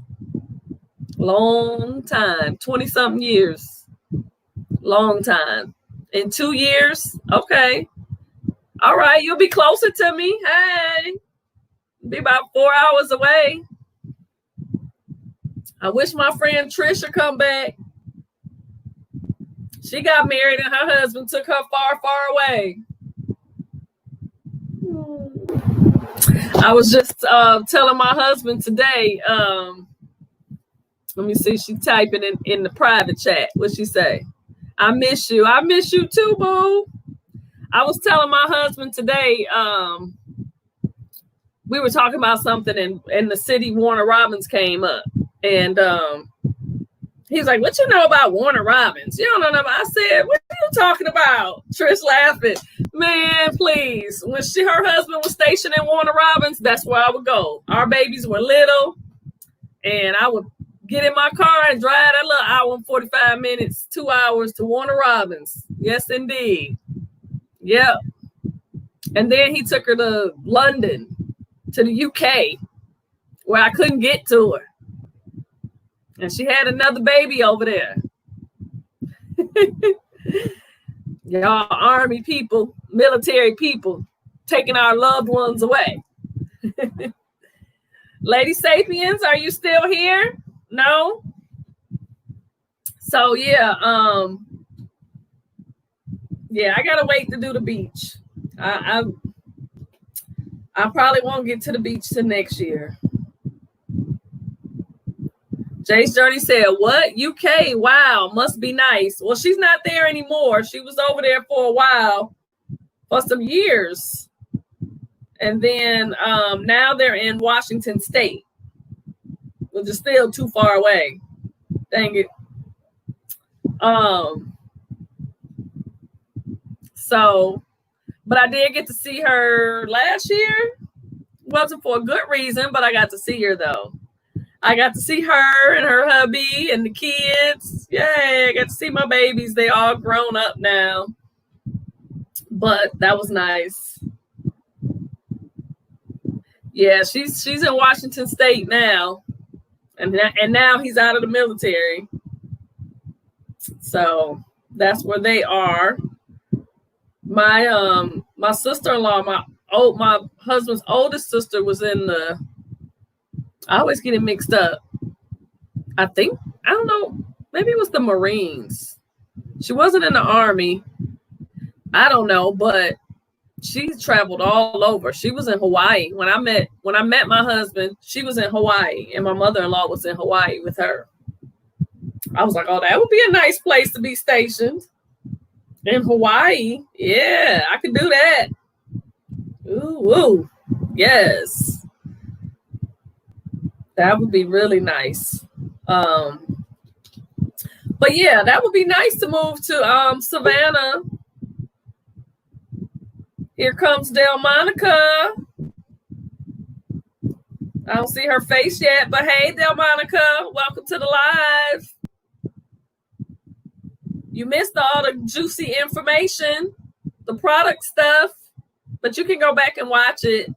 Long time. 20-something years. Long time. In 2 years, okay. All right, you'll be closer to me. Hey. Be about 4 hours away. I wish my friend Trisha come back. She got married and her husband took her far, far away. I was just telling my husband today, let me see, she typing in the private chat. What'd she say? I miss you. I miss you too, boo. I was telling my husband today, we were talking about something and the city Warner Robins came up. And he's like, what you know about Warner Robins? You don't know nothing. I said, what are you talking about? Trish laughing. Man, please. When her husband was stationed in Warner Robins, that's where I would go. Our babies were little. And I would get in my car and drive that little hour and 45 minutes, 2 hours to Warner Robins. Yes, indeed. Yep. And then he took her to London, to the UK. where I couldn't get to her. And she had another baby over there. Y'all army people, military people, taking our loved ones away. Lady Sapiens, are you still here? No? So yeah, I gotta wait to do the beach. I probably won't get to the beach till next year. Jay's Journey said, what? UK? Wow, must be nice. Well, she's not there anymore. She was over there for a while, for some years. And then now they're in Washington State, which is still too far away. Dang it. So, but I did get to see her last year. Wasn't for a good reason, but I got to see her though. I got to see her and her hubby and the kids. Yay, I got to see my babies. They all grown up now. But that was nice. Yeah, she's in Washington State now. And now he's out of the military. So that's where they are. My sister-in-law, my husband's oldest sister was in the, I always get it mixed up. I don't know, maybe it was the Marines. She wasn't in the Army. I don't know, but she traveled all over. She was in Hawaii. When I met my husband, she was in Hawaii, and my mother-in-law was in Hawaii with her. I was like, oh, that would be a nice place to be stationed. In Hawaii. Yeah, I could do that. Ooh, yes. That would be really nice. But yeah, that would be nice to move to Savannah. Here comes Delmonica. I don't see her face yet, but hey, Delmonica, welcome to the live. You missed all the juicy information, the product stuff, but you can go back and watch it.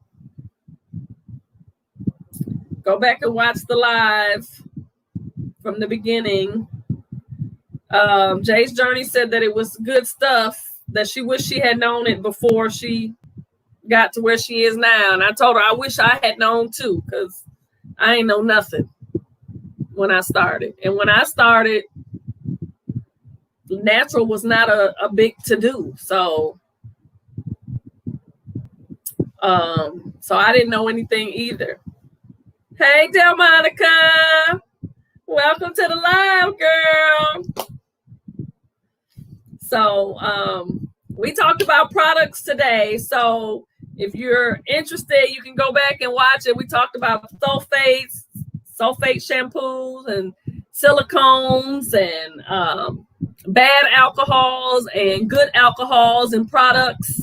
Go back and watch the live from the beginning. Jay's Journey said that it was good stuff, that she wished she had known it before she got to where she is now. And I told her I wish I had known too, because I ain't know nothing when I started. And when I started, natural was not a big to-do. So I didn't know anything either. Hey, Delmonica, welcome to the live, girl. So we talked about products today. So if you're interested, you can go back and watch it. We talked about sulfates, sulfate shampoos, and silicones, and bad alcohols and good alcohols and products.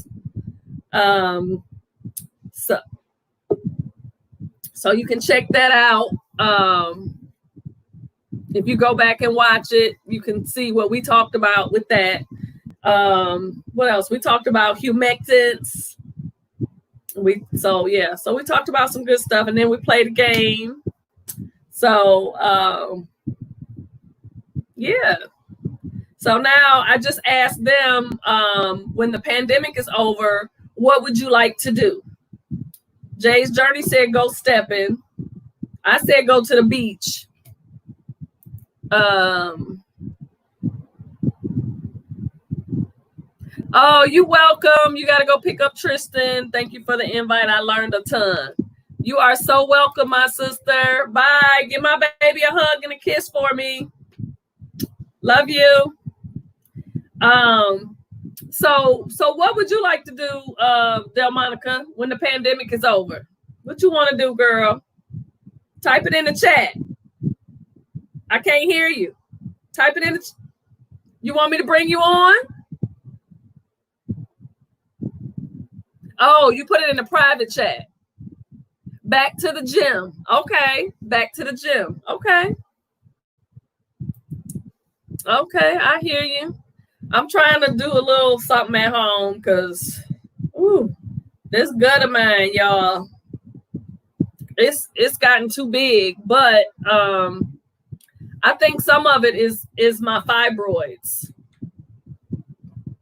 So you can check that out. If you go back and watch it, you can see what we talked about with that. What else? We talked about humectants. So we talked about some good stuff, and then we played a game. So yeah. So now I just asked them, when the pandemic is over, what would you like to do? Jay's Journey said go stepping. I said go to the beach. Oh, you're welcome. You got to go pick up Tristan. Thank you for the invite. I learned a ton. You are so welcome, my sister. Bye. Give my baby a hug and a kiss for me. Love you. So what would you like to do, Delmonica, when the pandemic is over? What you want to do, girl? Type it in the chat. I can't hear you. Type it in the You want me to bring you on? Oh, you put it in the private chat. Back to the gym. Okay. Back to the gym. Okay. Okay, I hear you. I'm trying to do a little something at home because, this gut of mine, y'all. it's gotten too big, but I think some of it is my fibroids,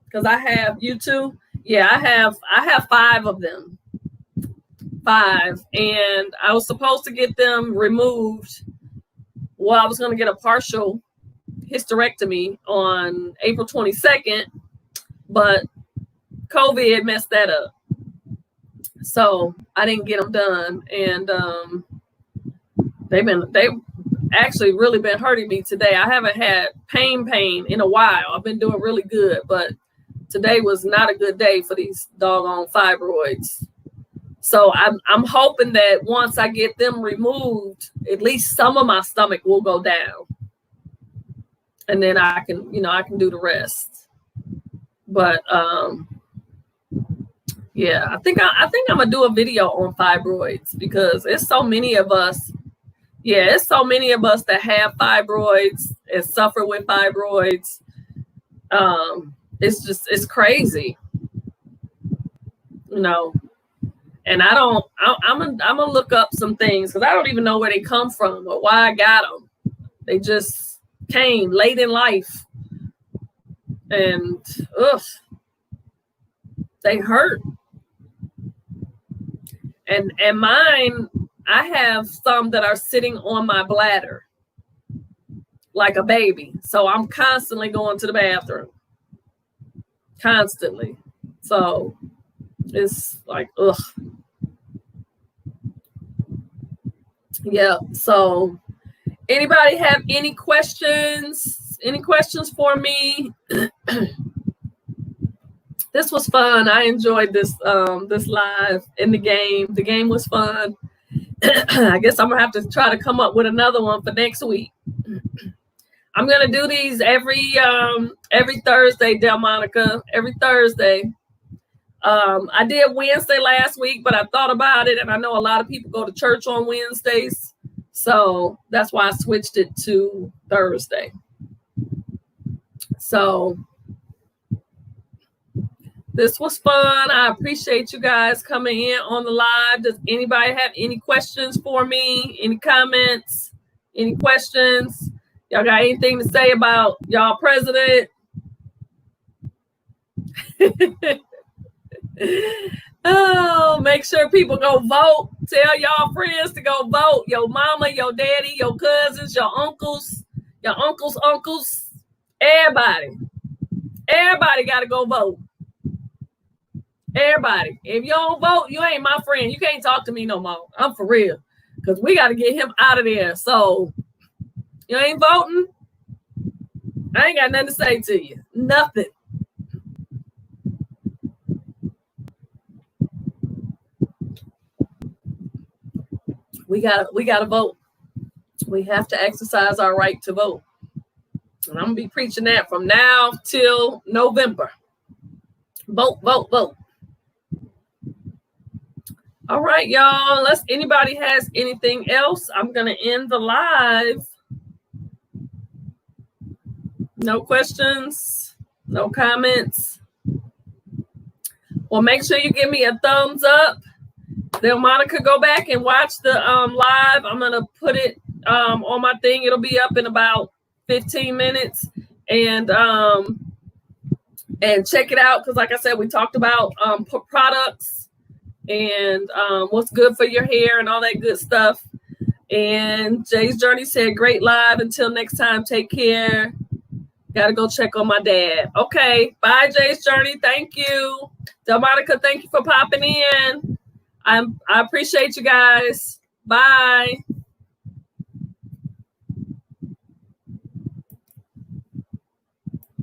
because I have, you too. Yeah, I have 5 of them. 5, and I was supposed to get them removed. Well, I was going to get a partial hysterectomy on April 22nd, but COVID messed that up. So I didn't get them done, and they've actually really been hurting me today. I haven't had pain in a while. I've been doing really good, but today was not a good day for these doggone fibroids. So I'm hoping that once I get them removed, at least some of my stomach will go down, and then I can do the rest. But yeah, I think I'm gonna do a video on fibroids, because it's so many of us. Yeah, it's so many of us that have fibroids and suffer with fibroids. It's crazy, And I'm gonna look up some things, because I don't even know where they come from or why I got them. They just came late in life, and they hurt. And mine, I have some that are sitting on my bladder like a baby, so I'm constantly going to the bathroom, constantly. So it's like, ugh. Yeah. So anybody have any questions? Any questions for me? This was fun. I enjoyed this live in the game. The game was fun. I guess I'm gonna have to try to come up with another one for next week. I'm gonna do these every Thursday, Delmonica. Every Thursday. I did Wednesday last week, but I thought about it, and I know a lot of people go to church on Wednesdays, so that's why I switched it to Thursday. So this was fun. I appreciate you guys coming in on the live. Does anybody have any questions for me? Any comments? Any questions? Y'all got anything to say about y'all president? Oh, make sure people go vote. Tell y'all friends to go vote. Your mama, your daddy, your cousins, your uncles, everybody. Everybody got to go vote. Everybody. If you don't vote, you ain't my friend. You can't talk to me no more. I'm for real. Because we got to get him out of there. So, you ain't voting? I ain't got nothing to say to you. Nothing. We gotta vote. We have to exercise our right to vote. And I'm gonna be preaching that from now till November. Vote, vote, vote. All right, y'all. Unless anybody has anything else, I'm gonna end the live. No questions, no comments. Well, make sure you give me a thumbs up. Then Monica, go back and watch the live. I'm gonna put it on my thing. It'll be up in about 15 minutes, and check it out, because like I said, we talked about products and what's good for your hair and all that good stuff. And Jay's Journey said, great live. Until next time, take care. Gotta go check on my dad. Okay, bye, Jay's Journey. Thank you. Delmonica, thank you for popping in. I appreciate you guys. Bye.